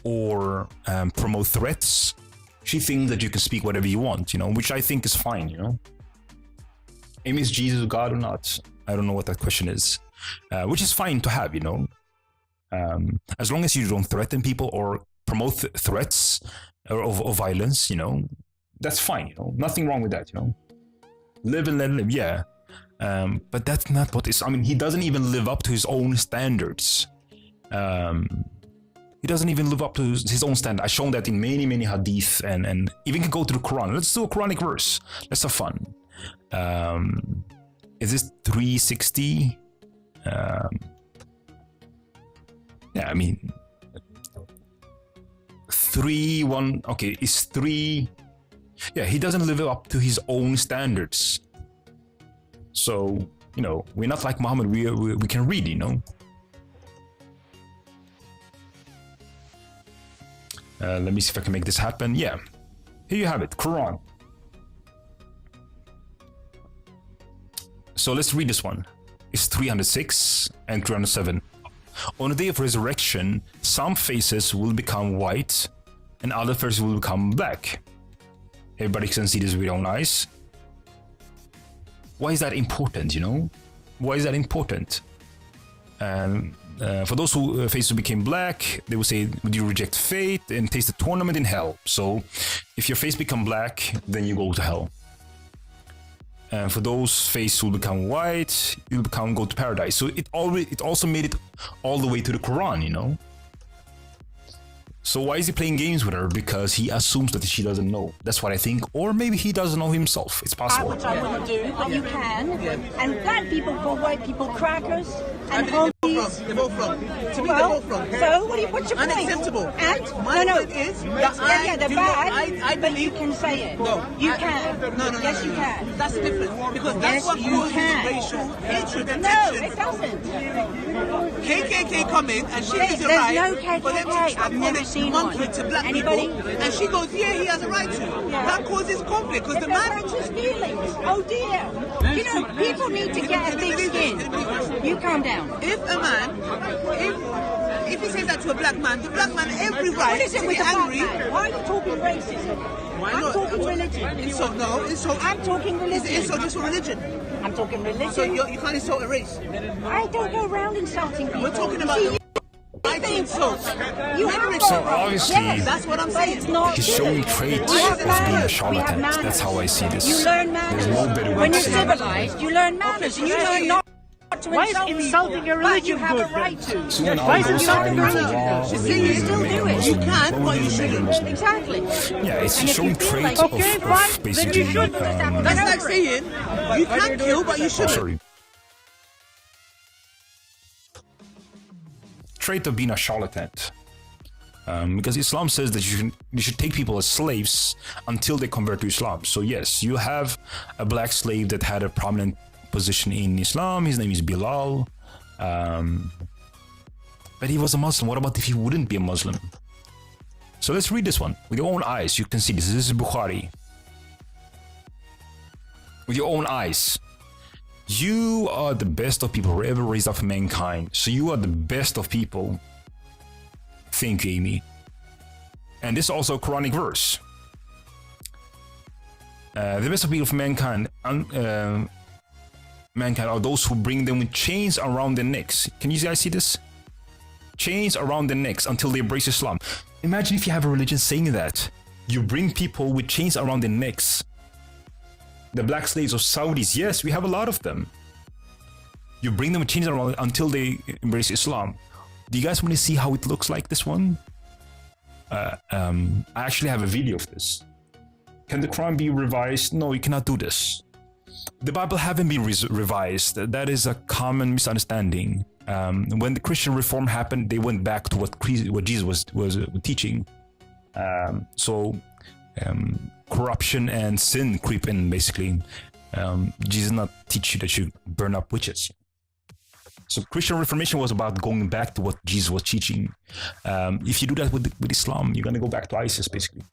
or promote threats, she thinks that you can speak whatever you want, you know, which I think is fine, you know. Amy, is Jesus God or not? I don't know what that question is, which is fine to have, you know. As long as you don't threaten people or promote threats of violence, you know, that's fine, you know, nothing wrong with that, you know. Live and let live, yeah. But that's not what is. I mean, he doesn't even live up to his own standards. He doesn't even live up to his own standard. I've shown that in many hadith, and even can go to the Quran. Let's do a Quranic verse. Let's have fun. Is this 360? Yeah, I mean, 3-1. Okay, it's 3. Yeah, he doesn't live up to his own standards. So, you know, we're not like Muhammad. We can read, you know. Let me see if I can make this happen. Yeah, here you have it, Quran. So let's read this one. It's 306 and 307. On the day of resurrection, some faces will become white and other faces will become black. Everybody can see this with their own eyes. Why is that important, you know? Why is that important? And for those who faces became black, they would say, would you reject faith and taste the tournament in hell? So if your face become black, then you go to hell. And for those faces who become white, you go to paradise. So it also made it all the way to the Quran, you know. So why is he playing games with her? Because he assumes that she doesn't know. That's what I think. Or maybe he doesn't know himself. It's possible. Which I wouldn't do, but you can. And black people call white people crackers and homies. They're both wrong. To me, they're both wrong. So, what's your point? Unacceptable. And? My point is that they're bad, I but you believe... can say it. No. You can. No. Yes, you can. That's different. Because that's Yes, what you causes can. racial hatred and No, tension. it doesn't. KKK come in and she has a There's right no for them to KKK. I've never seen one. monkey to black Anybody? people, and she goes, yeah, he has a right to. Yeah. That causes conflict because If the that man. hurts his feelings. Oh dear. You know, people need to get a thick skin. You calm down. If a man, if he says that to a black man, the black man has every right What is it to with be the black angry. man? Why are you talking racism? Why I'm not? talking religion. Insult, no, insult. I'm talking Is religion. it insult just for religion? I'm talking religion. So you can't insult a race. I don't go around insulting people. We're talking about See, I think so. you have So obviously, yes, That's what I'm but saying. it's not he's good. showing traits We of have being a manners. We charlatan. have manners. That's how I see this. You learn manners. There's no better way When to you're say it. civilized, you learn manners. And you learn not to Why is insult insulting people, a religion but you have good a right to. So when Why I is go it signing not for right? law, You they will still make a do it. Muslim. You can, Why but would you they make a shouldn't. Muslim? Exactly. Yeah, it's And if showing you feel traits like- of Okay, fine, then basically. you should. That's like saying you can kill, but you Oh, shouldn't. sorry. Trait of being a charlatan. Because Islam says that you should take people as slaves until they convert to Islam. So yes, you have a black slave that had a prominent position in Islam. His name is Bilal. But he was a Muslim. What about if he wouldn't be a Muslim? So let's read this one with your own eyes. You can see this. This is Bukhari. With your own eyes. You are the best of people who ever raised up mankind. So you are the best of people. Thank you, Amy. And this is also a Quranic verse. The best of people for mankind, mankind are those who bring them with chains around their necks. Can you guys see this? Chains around their necks until they embrace Islam. Imagine if you have a religion saying that. You bring people with chains around their necks. The black slaves of Saudis, yes, we have a lot of them. You bring them with chains around until they embrace Islam. Do you guys want to see how it looks like, this one? I actually have a video of this. Can the Quran be revised? No, you cannot do this. The Bible haven't been revised. That is a common misunderstanding. When the Christian reform happened, they went back to what Jesus was teaching. Corruption and sin creep in, basically. Jesus did not teach you that you burn up witches. So Christian Reformation was about going back to what Jesus was teaching. If you do that with Islam, you're going to go back to ISIS, basically.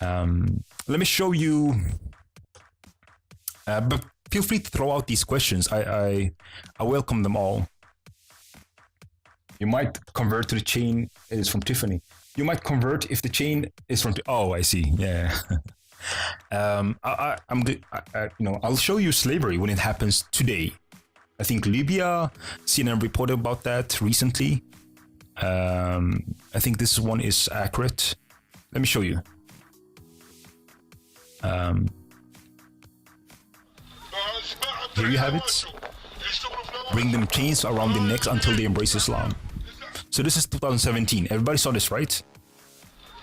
Let me show you. But feel free to throw out these questions. I welcome them all. You might convert to the chain. It is from Tiffany. You might convert if the chain is from. Oh, I see. Yeah. I'll show you slavery when it happens today. I think Libya, CNN reported about that recently. I think this one is accurate. Let me show you. Here you have it. Bring them chains around their necks until they embrace Islam. So this is 2017. Everybody saw this, right?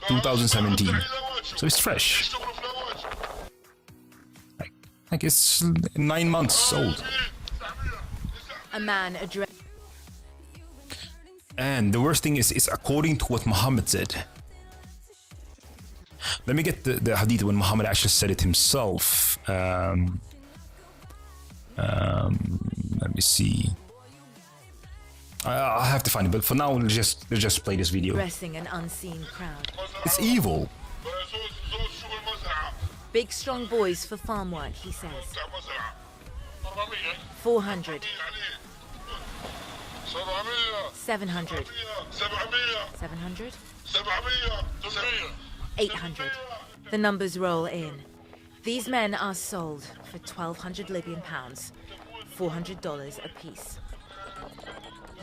2017. So it's fresh. Like it's 9 months old. A man addressed. And the worst thing is, it's according to what Muhammad said. Let me get the hadith when Muhammad actually said it himself. Let me see. I'll have to find it, but for now, let's just play this video. Addressing an unseen crowd. It's evil. Big strong boys for farm work, he says. 400. 700. 700. 800. The numbers roll in. These men are sold for 1,200 Libyan pounds. $400 apiece.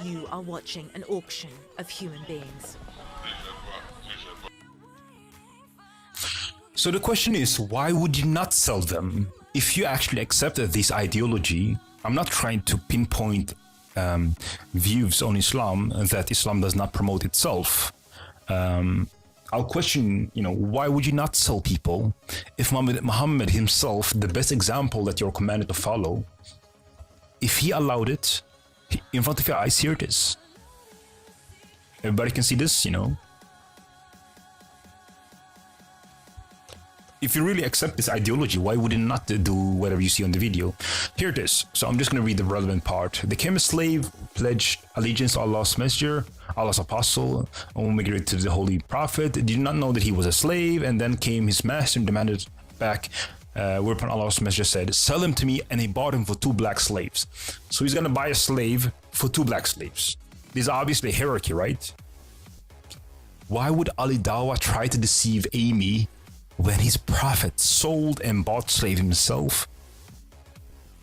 You are watching an auction of human beings. So the question is, why would you not sell them? If you actually accept this ideology, I'm not trying to pinpoint views on Islam that Islam does not promote itself. I'll question, why would you not sell people if Muhammad himself, the best example that you're commanded to follow, if he allowed it, in front of your eyes, here it is. Everybody can see this, If you really accept this ideology, why would you not do whatever you see on the video? Here it is. So I'm just going to read the relevant part. There came a slave, pledged allegiance to Allah's messenger, Allah's apostle, and migrated to the holy prophet. Did not know that he was a slave, and then came his master and demanded back. Whereupon Allah's messenger said, sell him to me, and he bought him for 2 black slaves. So he's going to buy a slave for 2 black slaves. This is obviously a hierarchy, right? Why would Ali Dawah try to deceive Amy when his prophet sold and bought slave himself,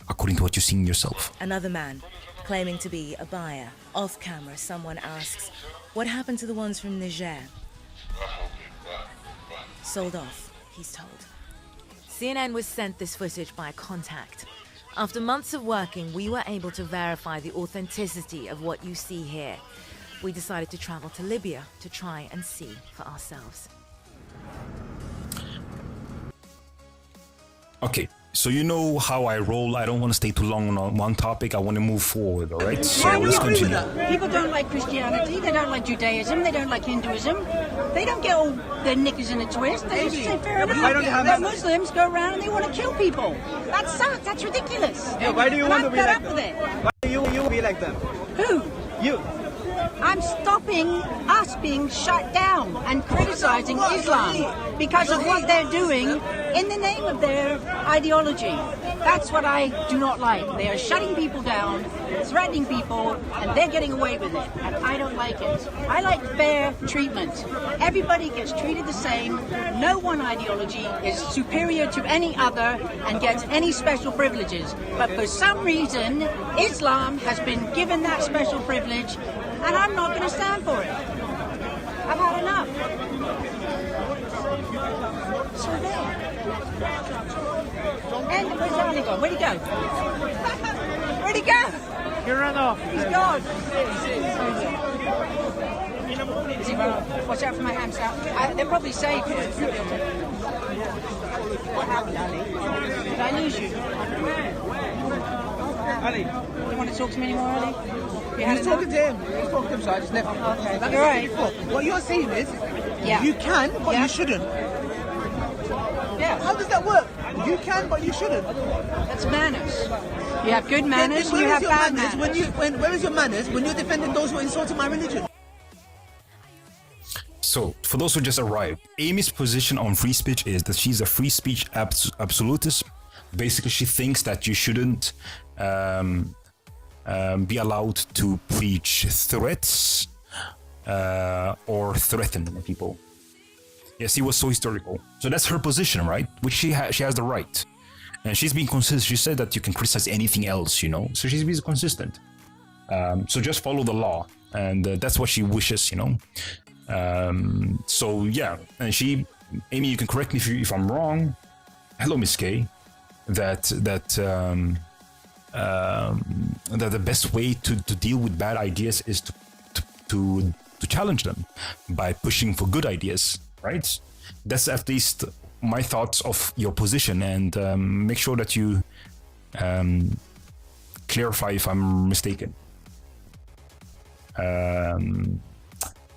according to what you're seeing yourself? Another man, claiming to be a buyer. Off camera, someone asks, what happened to the ones from Niger? Sold off, he's told. CNN was sent this footage by a contact. After months of working, we were able to verify the authenticity of what you see here. We decided to travel to Libya to try and see for ourselves. Okay, so you know how I roll. I don't want to stay too long on one topic. I want to move forward, all right? So Yeah, we let's agree with continue. that. People don't like Christianity, they don't like Judaism, they don't like Hinduism. They don't get all their knickers in a twist. They just say, fair enough. why don't they have The that? Muslims go around and they want to kill people. That sucks. That's ridiculous. Yeah, why do you And want I'm to be fed like up with it. Why do you be like them? Who? You. I'm stopping us being shut down and criticizing Islam because of what they're doing in the name of their ideology. That's what I do not like. They are shutting people down, threatening people, and they're getting away with it. And I don't like it. I like fair treatment. Everybody gets treated the same. No one ideology is superior to any other and gets any special privileges. But for some reason, Islam has been given that special privilege, and I'm not going to stand for it. I've had enough. So there. And where's Ali gone? Where'd he go? Where'd he go? You run off. He's gone. Is he wrong? Watch out for my hamster. They're probably safe. What happened, Ali? Did I lose you? Ali, You want to talk to me anymore, Ali? You had he's enough? talking to him. He's talking to him, so I just left him. Okay, Like you're I right. said before, what you're saying is, Yeah. you can, but Yeah. you shouldn't. Yeah, How does that work? You can, but you shouldn't. that's manners. You have good manners, Then you where have is your bad manners manners. where is your manners when you're defending those who are insulting my religion? So, for those who just arrived, Amy's position on free speech is that she's a free speech absolutist. Basically, she thinks that you shouldn't be allowed to preach threats or threaten people. Yes, he was so historical. So that's her position, right? Which she has the right. And she's being consistent. She said that you can criticize anything else, So she's being consistent. So just follow the law. And that's what she wishes, So yeah, and Amy, you can correct me if I'm wrong. Hello, Miss K. That the best way to deal with bad ideas is to challenge them by pushing for good ideas, right? That's at least my thoughts of your position, and make sure that you clarify if I'm mistaken.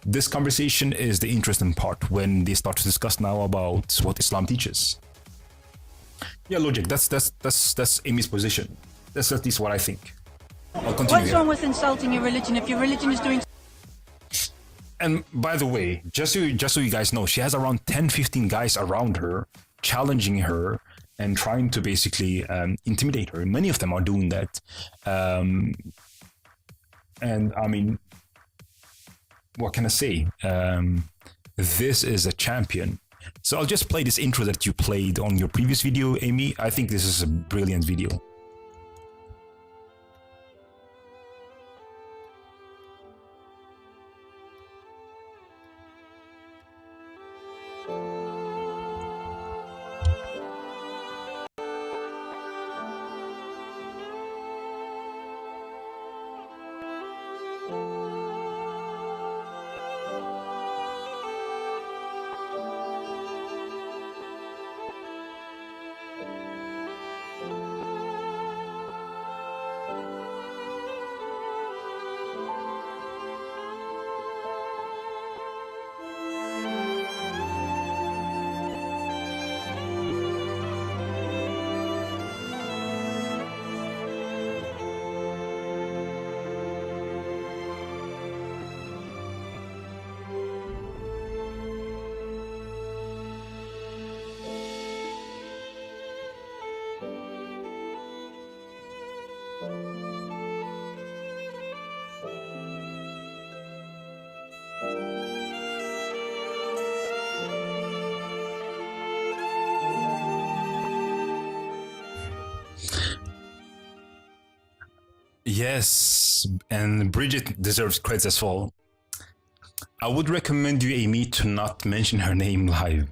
This conversation is the interesting part when they start to discuss now about what Islam teaches. Yeah, logic. That's Amy's position. That's at least what I think. I'll continue. What's here. wrong with insulting your religion if your religion is doing And by the way, just so you guys know, she has around 10-15 guys around her, challenging her and trying to basically intimidate her. Many of them are doing that. And I mean, what can I say? This is a champion. So I'll just play this intro that you played on your previous video, Amy. I think this is a brilliant video. Yes, and Bridget deserves credits as well. I would recommend you, Amy, to not mention her name live.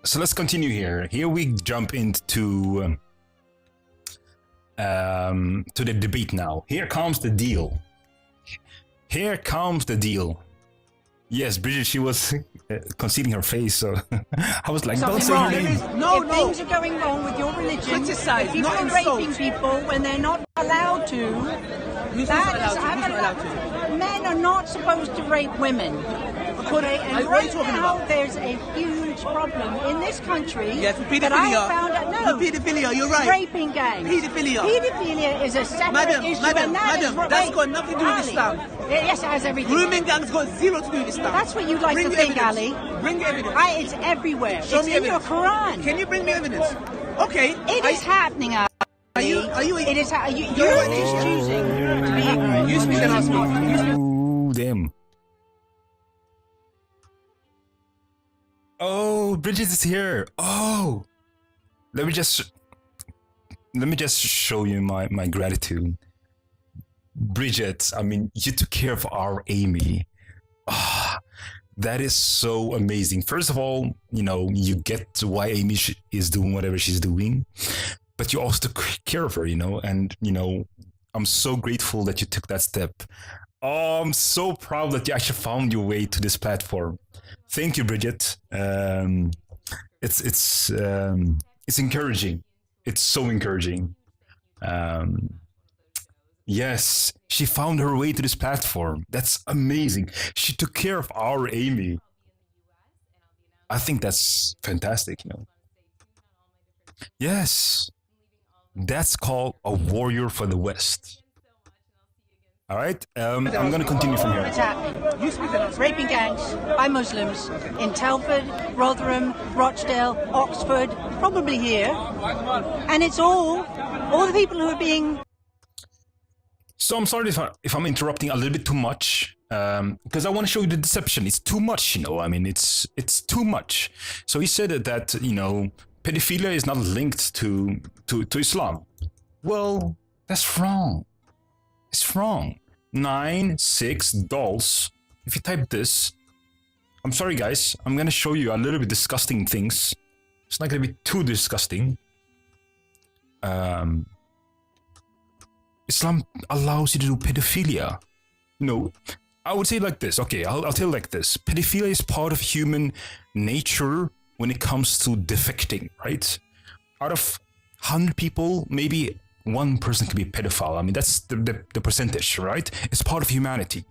So let's continue here. Here we jump into the debate now. Here comes the deal. Here comes the deal. Yes, Bridget, she was concealing her face, so I was like, don't say her name. No, if no. things are going wrong with your religion, Criticize, if people not are raping insult. people when they're not allowed to, Who's that not is allowed to? Who's not allowed to? Men are not supposed to rape women. Okay, and what are you right talking now about? there's a huge problem in this country Yes, that I have found out. No, pedophilia, you're right. raping gangs. Pedophilia. Pedophilia is a separate Madam, issue. madam, and that madam, is that's wait, got nothing to do with Ali. Islam. Yes, it has everything. Grooming gangs got zero to do with Islam. That's what you like Bring to the think, evidence. Ali. Bring the evidence. It's everywhere. Show it's me in evidence. your Quran. Can you bring me evidence? Okay. It is happening, Ali. Are you? It is. You're You're just choosing to be ignorant. You speak and ask me. You speak. Ooh, damn. Oh, Bridget is here. Oh, let me just show you my gratitude. Bridget, I mean, you took care of our Amy. Ah, that is so amazing. First of all, you know, you get why Amy is doing whatever she's doing, but you also took care of her, you know, and, you know, I'm so grateful that you took that step. Oh, I'm so proud that you actually found your way to this platform. Thank you, Bridget. It's encouraging. It's so encouraging. Yes, she found her way to this platform. That's amazing. She took care of our Amy. I think that's fantastic, you know. Yes, that's called a warrior for the West. All right, I'm going to continue from It's here. happening. Raping gangs by Muslims in Telford, Rotherham, Rochdale, Oxford, probably here. And it's all the people who are being... So I'm sorry if I'm interrupting a little bit too much, because I want to show you the deception. It's too much, you know. I mean, it's too much. So he said that, you know, pedophilia is not linked to Islam. Well, that's wrong. It's wrong. 9-6 dolls. If you type this, I'm sorry guys, I'm gonna show you a little bit disgusting things. It's not gonna be too disgusting. Islam allows you to do pedophilia. No, I would say like this. Okay, I'll tell you like this. Pedophilia is part of human nature when it comes to defecting, right? Out of 100 people, maybe one person can be a pedophile. I mean, that's the percentage, right? It's part of humanity.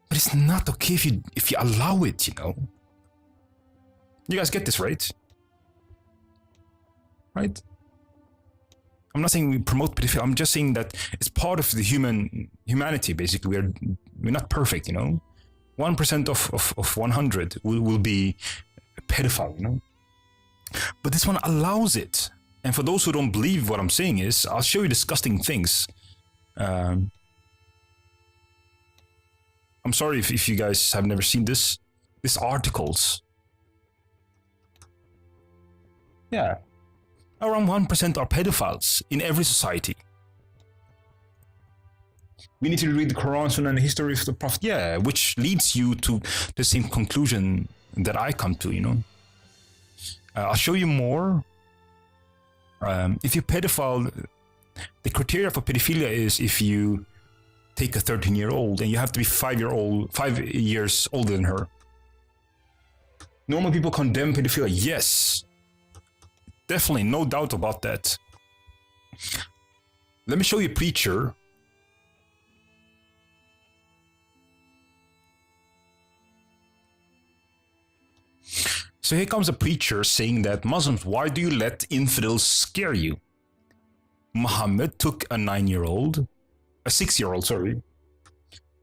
But it's not okay if you allow it, you know. You guys get this, right? Right? I'm not saying we promote pedophilia. I'm just saying that it's part of the humanity, basically. We're not perfect, you know. 1% of 100 will be a pedophile, you know. But this one allows it. And for those who don't believe what I'm saying is, I'll show you disgusting things. I'm sorry if you guys have never seen this. These articles. Yeah. Around 1% are pedophiles in every society. We need to read the Quran, Sunnah, and the history of the Prophet. Yeah, which leads you to the same conclusion that I come to, you know. I'll show you more. If you're pedophile, the criteria for pedophilia is if you take a 13-year-old and you have to be 5 years older than her. Normal people condemn pedophilia. Yes, definitely, no doubt about that. Let me show you a preacher. So here comes a preacher saying that Muslims, why do you let infidels scare you? Muhammad took a 6-year-old, sorry.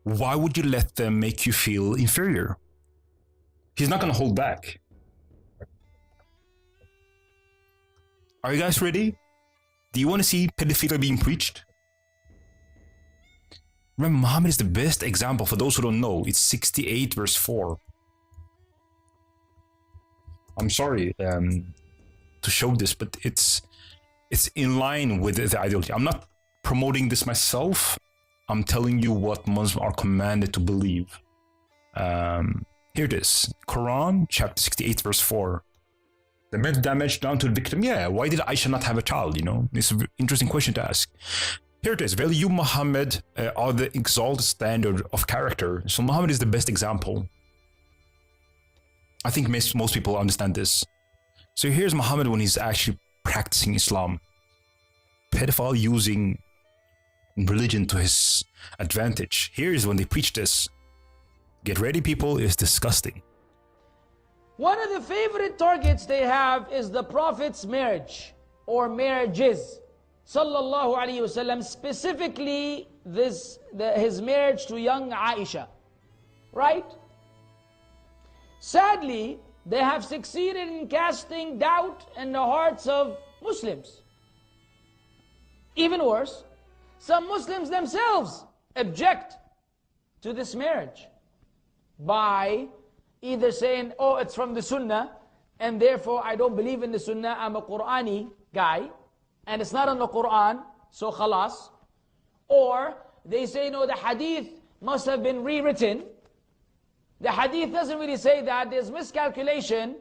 Why would you let them make you feel inferior? He's not going to hold back. Are you guys ready? Do you want to see pedophilia being preached? Remember, Muhammad is the best example. For those who don't know, it's 68 verse 4. I'm sorry to show this, but it's in line with the ideology. I'm not promoting this myself. I'm telling you what Muslims are commanded to believe. Here it is. Quran, chapter 68, verse 4. The mental damage done to the victim. Yeah, why did Aisha not have a child? You know, it's an interesting question to ask. Here it is. Well, you, Muhammad, are the exalted standard of character. So Muhammad is the best example. I think most people understand this. So here's Muhammad when he's actually practicing Islam. Pedophile using religion to his advantage. Here is when they preach this. Get ready, people, it's disgusting. One of the favorite targets they have is the Prophet's marriage or marriages. Sallallahu Alaihi Wasallam, specifically his marriage to young Aisha. Right? Sadly, they have succeeded in casting doubt in the hearts of Muslims. Even worse, some Muslims themselves object to this marriage by either saying, oh, it's from the Sunnah, and therefore I don't believe in the Sunnah, I'm a Qur'ani guy, and it's not in the Qur'an, so khalas. Or they say, no, the Hadith must have been rewritten. The Hadith doesn't really say that, there's miscalculation,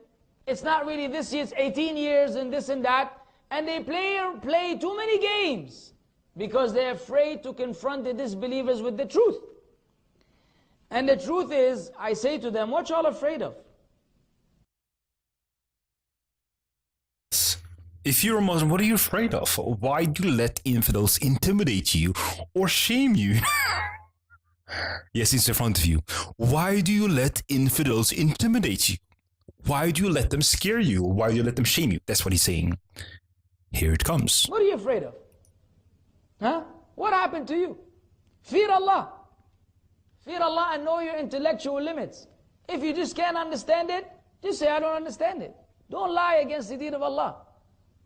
it's not really this year's 18 years and this and that, and they play too many games because they're afraid to confront the disbelievers with the truth. And the truth is, I say to them, what y'all afraid of? If you're a Muslim, what are you afraid of? Why do you let infidels intimidate you or shame you? Yes, it's in front of you. Why do you let infidels intimidate you? Why do you let them scare you? Why do you let them shame you? That's what he's saying. Here it comes. What are you afraid of? Huh? What happened to you? Fear Allah. Fear Allah and know your intellectual limits. If you just can't understand it, just say, I don't understand it. Don't lie against the deen of Allah.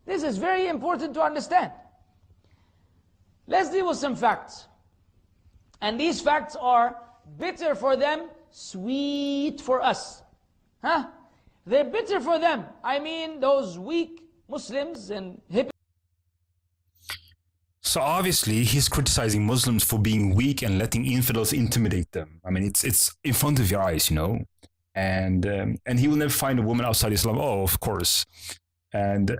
This is very important to understand. Let's deal with some facts. And these facts are bitter for them, sweet for us. Huh? They're bitter for them. I mean, those weak Muslims and hypocrites. So obviously, he's criticizing Muslims for being weak and letting infidels intimidate them. I mean, it's in front of your eyes, you know. And he will never find a woman outside Islam. Oh, of course. And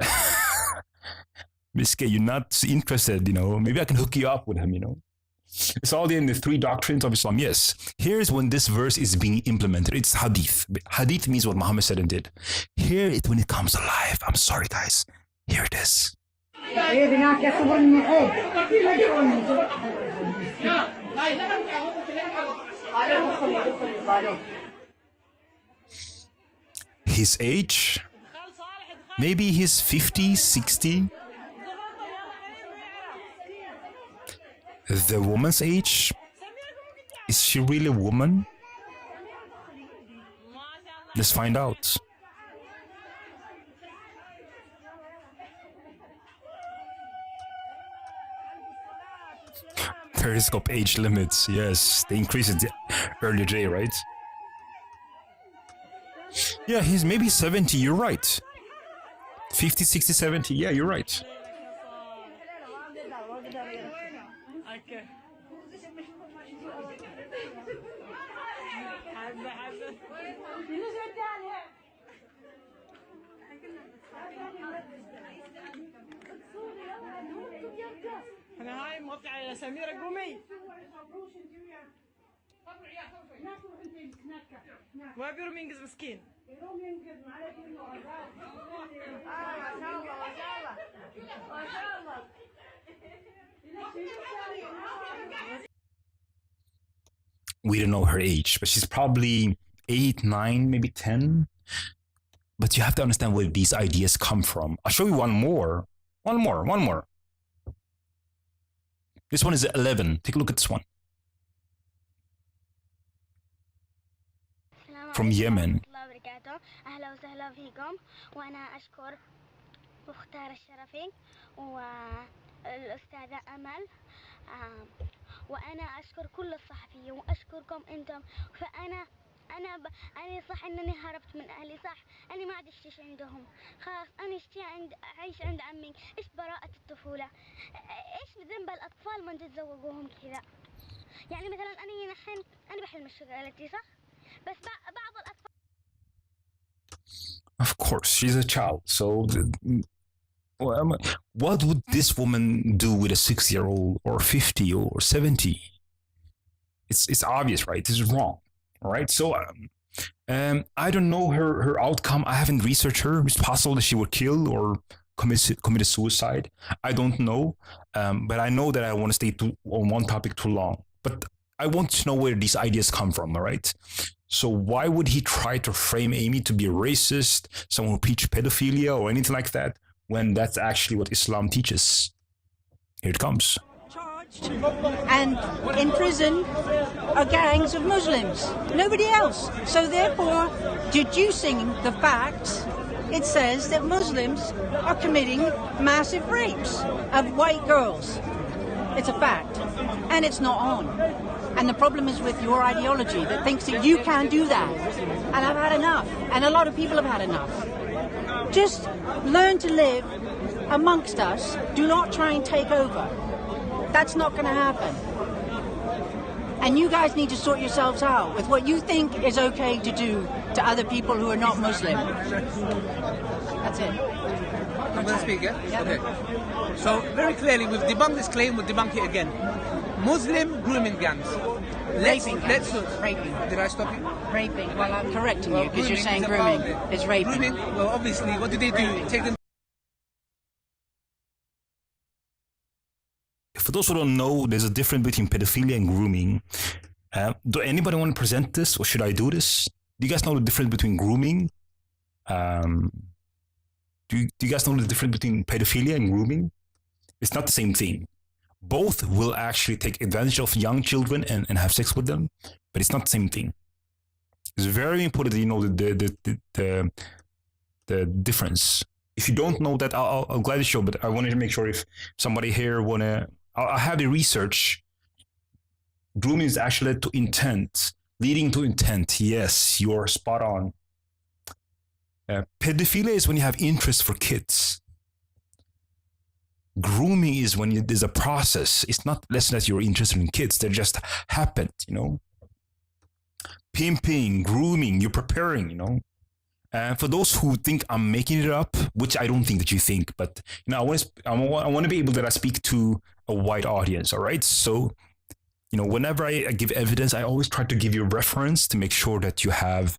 Miske, you're not interested, you know. Maybe I can hook you up with him, you know. It's all in the three doctrines of Islam. Yes. Here's when this verse is being implemented. It's hadith. Hadith means what Muhammad said and did. Hear it when it comes alive. I'm sorry, guys. Here it is. His age? Maybe he's 50, 60. The woman's age? Is she really a woman? Let's find out. Periscope age limits, yes, they increased it earlier today, right? Yeah, he's maybe 70, you're right. 50, 60, 70, yeah, you're right. انا هاي موقع سميرة قومي ما بيرم ينقذ مسكين ما شاء الله ما شاء الله ما شاء الله We don't know her age, but she's probably 8, 9, maybe 10. But you have to understand where these ideas come from. I'll show you one more. One more. This one is 11. Take a look at this one. From Yemen. أهلا وسهلا فيكم وأنا أشكر مختار الشرفي والأستاذة أمل وأنا أشكر كل الصحفيين وأشكركم أنتم فأنا أنا صح إنني هربت من أهلي صح أنا ما عاد أشتيش عندهم خلاص أنا أشتي أعيش عند عمي إيش براءة الطفولة إيش ذنب الأطفال من تتزوجوهم كذا يعني مثلا أنا نحن أنا بحلم الشغالتي صح بس بعض الأطفال. Of course, she's a child. So, what would this woman do with a 6-year-old or 50 or 70? It's obvious, right? This is wrong. All right. So, I don't know her outcome. I haven't researched her. It's possible that she would kill or committed suicide. I don't know. But I know that I want to stay on one topic too long. But I want to know where these ideas come from. All right. So why would he try to frame Amy to be a racist, someone who preaches pedophilia or anything like that, when that's actually what Islam teaches? Here it comes. Charged and in prison are gangs of Muslims. Nobody else. So therefore, deducing the facts, it says that Muslims are committing massive rapes of white girls. It's a fact. And it's not on. And the problem is with your ideology that thinks that you can do that. And I've had enough. And a lot of people have had enough. Just learn to live amongst us. Do not try and take over. That's not going to happen. And you guys need to sort yourselves out with what you think is okay to do to other people who are not Muslim. That's it. I'm going to speak, yeah? Okay. So, very clearly, we've debunked this claim, we'll debunk it again. Muslim grooming gangs. Raping gangs. Raping. Did I stop you? Raping. Well, I'm correcting you because you're saying grooming. It's raping. Grooming, well, obviously, what do they do? Take them. For those who don't know, there's a difference between pedophilia and grooming. Do anybody want to present this, or should I do this? Do you guys know the difference between grooming? Do you guys know the difference between pedophilia and grooming? It's not the same thing. Both will actually take advantage of young children and have sex with them, but it's not the same thing. It's very important that you know the difference. If you don't know that, I'll gladly show, but I wanted to make sure if somebody here I'll have the research. Grooming is actually to intent, leading to intent. Yes, you're spot on. Pedophilia is when you have interest for kids. Grooming is when there's a process. It's not less that you're interested in kids. That just happened, you know. Pimping, grooming, you're preparing, you know. For those who think I'm making it up, which I don't think that you think, but you know, I want to be able that I speak to a wide audience. All right, so you know, whenever I give evidence, I always try to give you a reference to make sure that you have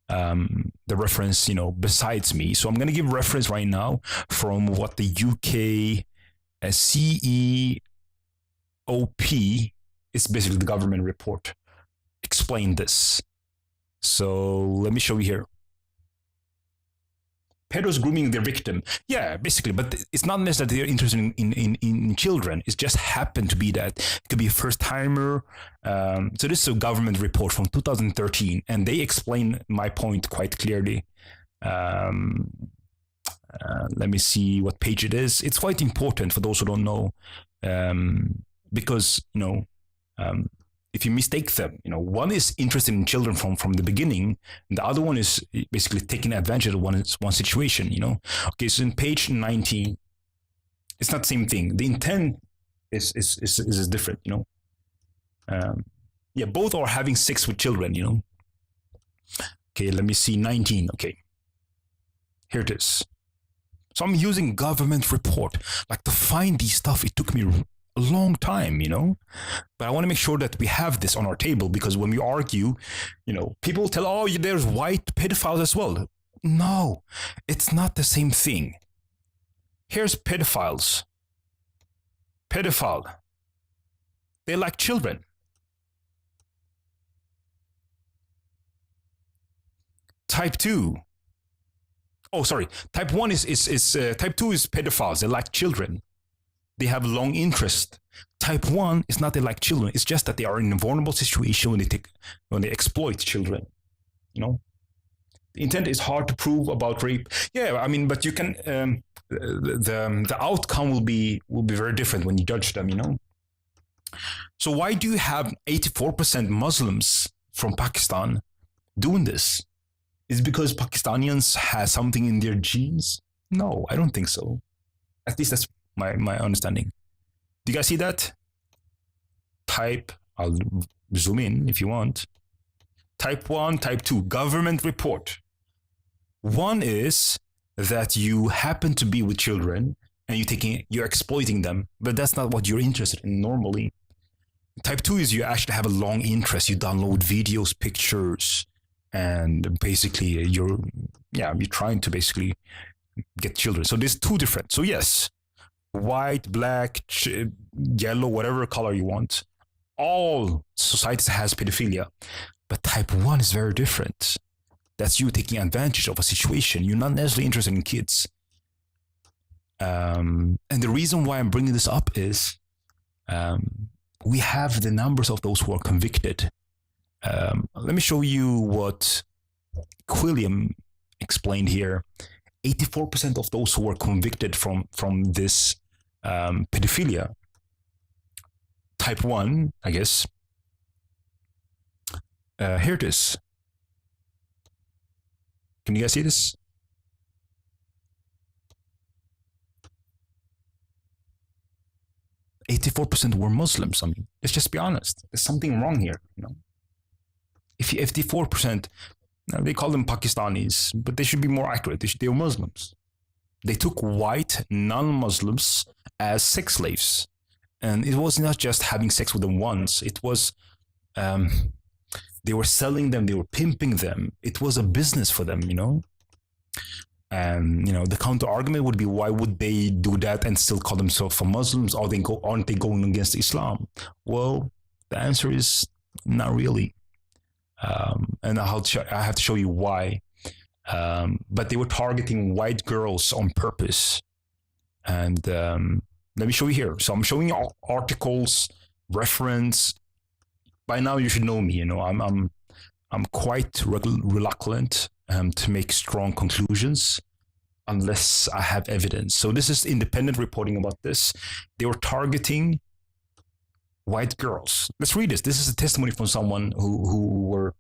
the reference, you know, besides me. So I'm going to give reference right now from what the UK CEOP is basically the government report. Explain this. So let me show you here. Pedos grooming their victim. Yeah, basically, but it's not necessarily that they're interested in children. It just happened to be that. It could be a first timer. So this is a government report from 2013, and they explain my point quite clearly. Let me see what page it is. It's quite important for those who don't know, because, you know, if you mistake them, you know, one is interested in children from the beginning, and the other one is basically taking advantage of one situation, you know. Okay, so in page 19, it's not the same thing. The intent is different, you know. Yeah, both are having sex with children, you know. Okay, let me see 19. Okay, here it is. So I'm using government report. Like, to find these stuff, it took me a long time, you know, but I want to make sure that we have this on our table, because when we argue, you know, people tell, oh, there's white pedophiles as well. No, it's not the same thing. Here's pedophiles. Pedophile. They like children. Type 2. Oh, sorry. Type 1 is type 2 is pedophiles. They like children. They have long interest. Type 1 is not they like children. It's just that they are in a vulnerable situation when they exploit children. You know, the intent is hard to prove about rape. Yeah, I mean, but you can. The outcome will be very different when you judge them. You know. So why do you have 84% Muslims from Pakistan doing this? Is it because Pakistanians have something in their genes? No, I don't think so. At least that's my understanding. Do you guys see that? Type, I'll zoom in if you want. Type 1, type 2, government report. One is that you happen to be with children and you're exploiting them, but that's not what you're interested in normally. Type 2 is you actually have a long interest. You download videos, pictures, and basically you're trying to basically get children. So there's two different. So yes, white, black, yellow, whatever color you want. All societies has pedophilia, but type 1 is very different. That's you taking advantage of a situation. You're not necessarily interested in kids. And the reason why I'm bringing this up is we have the numbers of those who are convicted. Let me show you what Quilliam explained here. 84% of those who were convicted from this pedophilia, type 1, I guess. Here it is. Can you guys see this? %84 were Muslims. I mean, let's just be honest. There's something wrong here. You know, if 54%, they call them Pakistanis, but they should be more accurate. They were Muslims. They took white non-Muslims as sex slaves, and it was not just having sex with them once. It was they were selling them. They were pimping them. It was a business for them. You know. And the counter argument would be, why would they do that and still call themselves Muslims? Aren't they going against Islam? Well, the answer is not really. And I have to show you why. But they were targeting white girls on purpose. And let me show you here. So I'm showing you articles, reference. By now you should know me. I'm quite reluctant to make strong conclusions unless I have evidence. So this is independent reporting about this. They were targeting white girls. Let's read this. This is a testimony from someone who were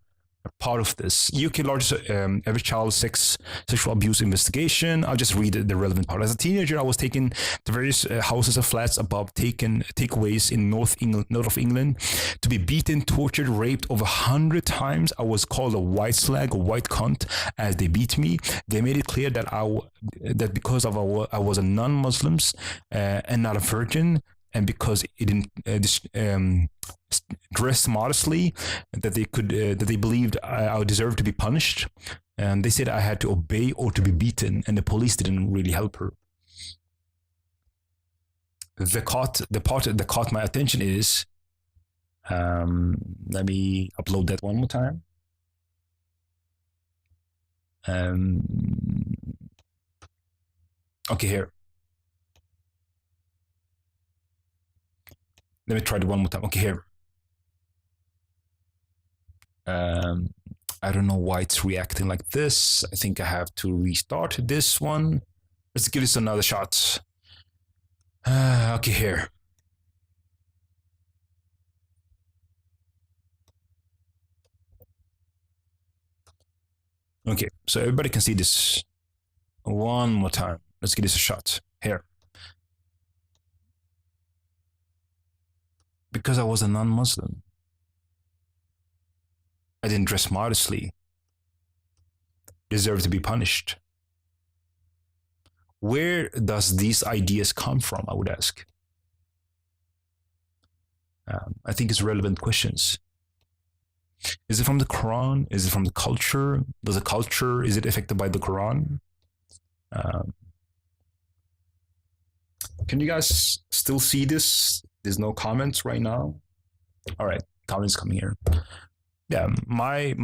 a part of this. UK largest every child sexual abuse investigation. I'll just read the relevant part. As a teenager, I was taken to various houses and flats above takeaways in north of England to be beaten, tortured, raped over 100 times. I was called a white slag, a white cunt, as they beat me. They made it clear that because of I was a non-Muslim and not a virgin, and because it didn't dress modestly, that they believed I deserved to be punished, and they said I had to obey or to be beaten, and the police didn't really help her. The part that caught my attention is, let me upload that one more time. Okay, here. Let me try it one more time. Okay, here. I don't know why it's reacting like this. I think I have to restart this one. Let's give this another shot. Okay, here. Okay, so everybody can see this one more time. Let's give this a shot. Here. Because I was a non-Muslim, I didn't dress modestly, deserve to be punished. Where does these ideas come from, I would ask? I think it's relevant questions. Is it from the Quran? Is it from the culture? Is it affected by the Quran? Can you guys still see this? There's no comments right now. All right, comments coming here. Yeah, my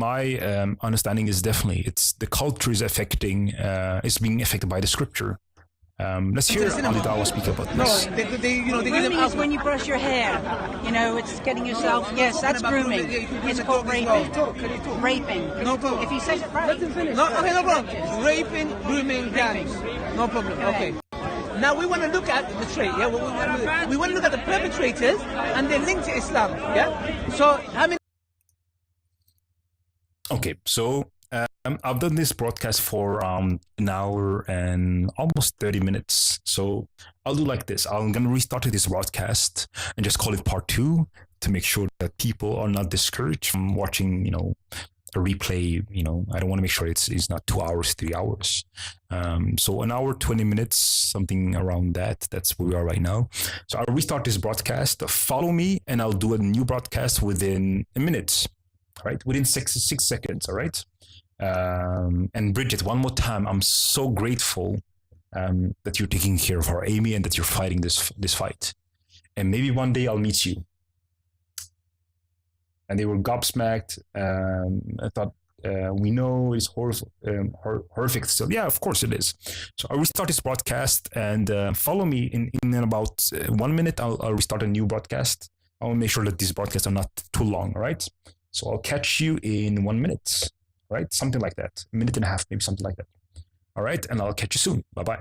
understanding is definitely it's the culture is is being affected by the scripture. Let's hear Ali Dawa speak about this. No, grooming is when you brush your hair. It's getting yourself. Yes, that's grooming. It's called raping. Raping. No problem. If he says it right. No problem. Raping, grooming, gangs. No problem. Okay. Now we want to look at the trait. Yeah, we want to look at the perpetrators and their link to Islam. Yeah. So how many? Okay, so I've done this broadcast for an hour and almost 30 minutes. So I'll do like this. I'm going to restart this broadcast and just call it part 2 to make sure that people are not discouraged from watching, a replay. I don't want to make sure it's not 2 hours, 3 hours. So an hour, 20 minutes, something around that. That's where we are right now. So I'll restart this broadcast. Follow me and I'll do a new broadcast within a minute. Right, within 6 seconds. All right. And Bridget, one more time, I'm so grateful that you're taking care of our Amy and that you're fighting this fight. And maybe one day I'll meet you. And they were gobsmacked. I thought, we know it's horrific. So yeah, of course it is. So I'll restart this broadcast and follow me in about 1 minute. I'll restart a new broadcast. I will make sure that these broadcasts are not too long. All right. So I'll catch you in 1 minute. Right? Something like that. A minute and a half, maybe something like that. All right. And I'll catch you soon. Bye-bye.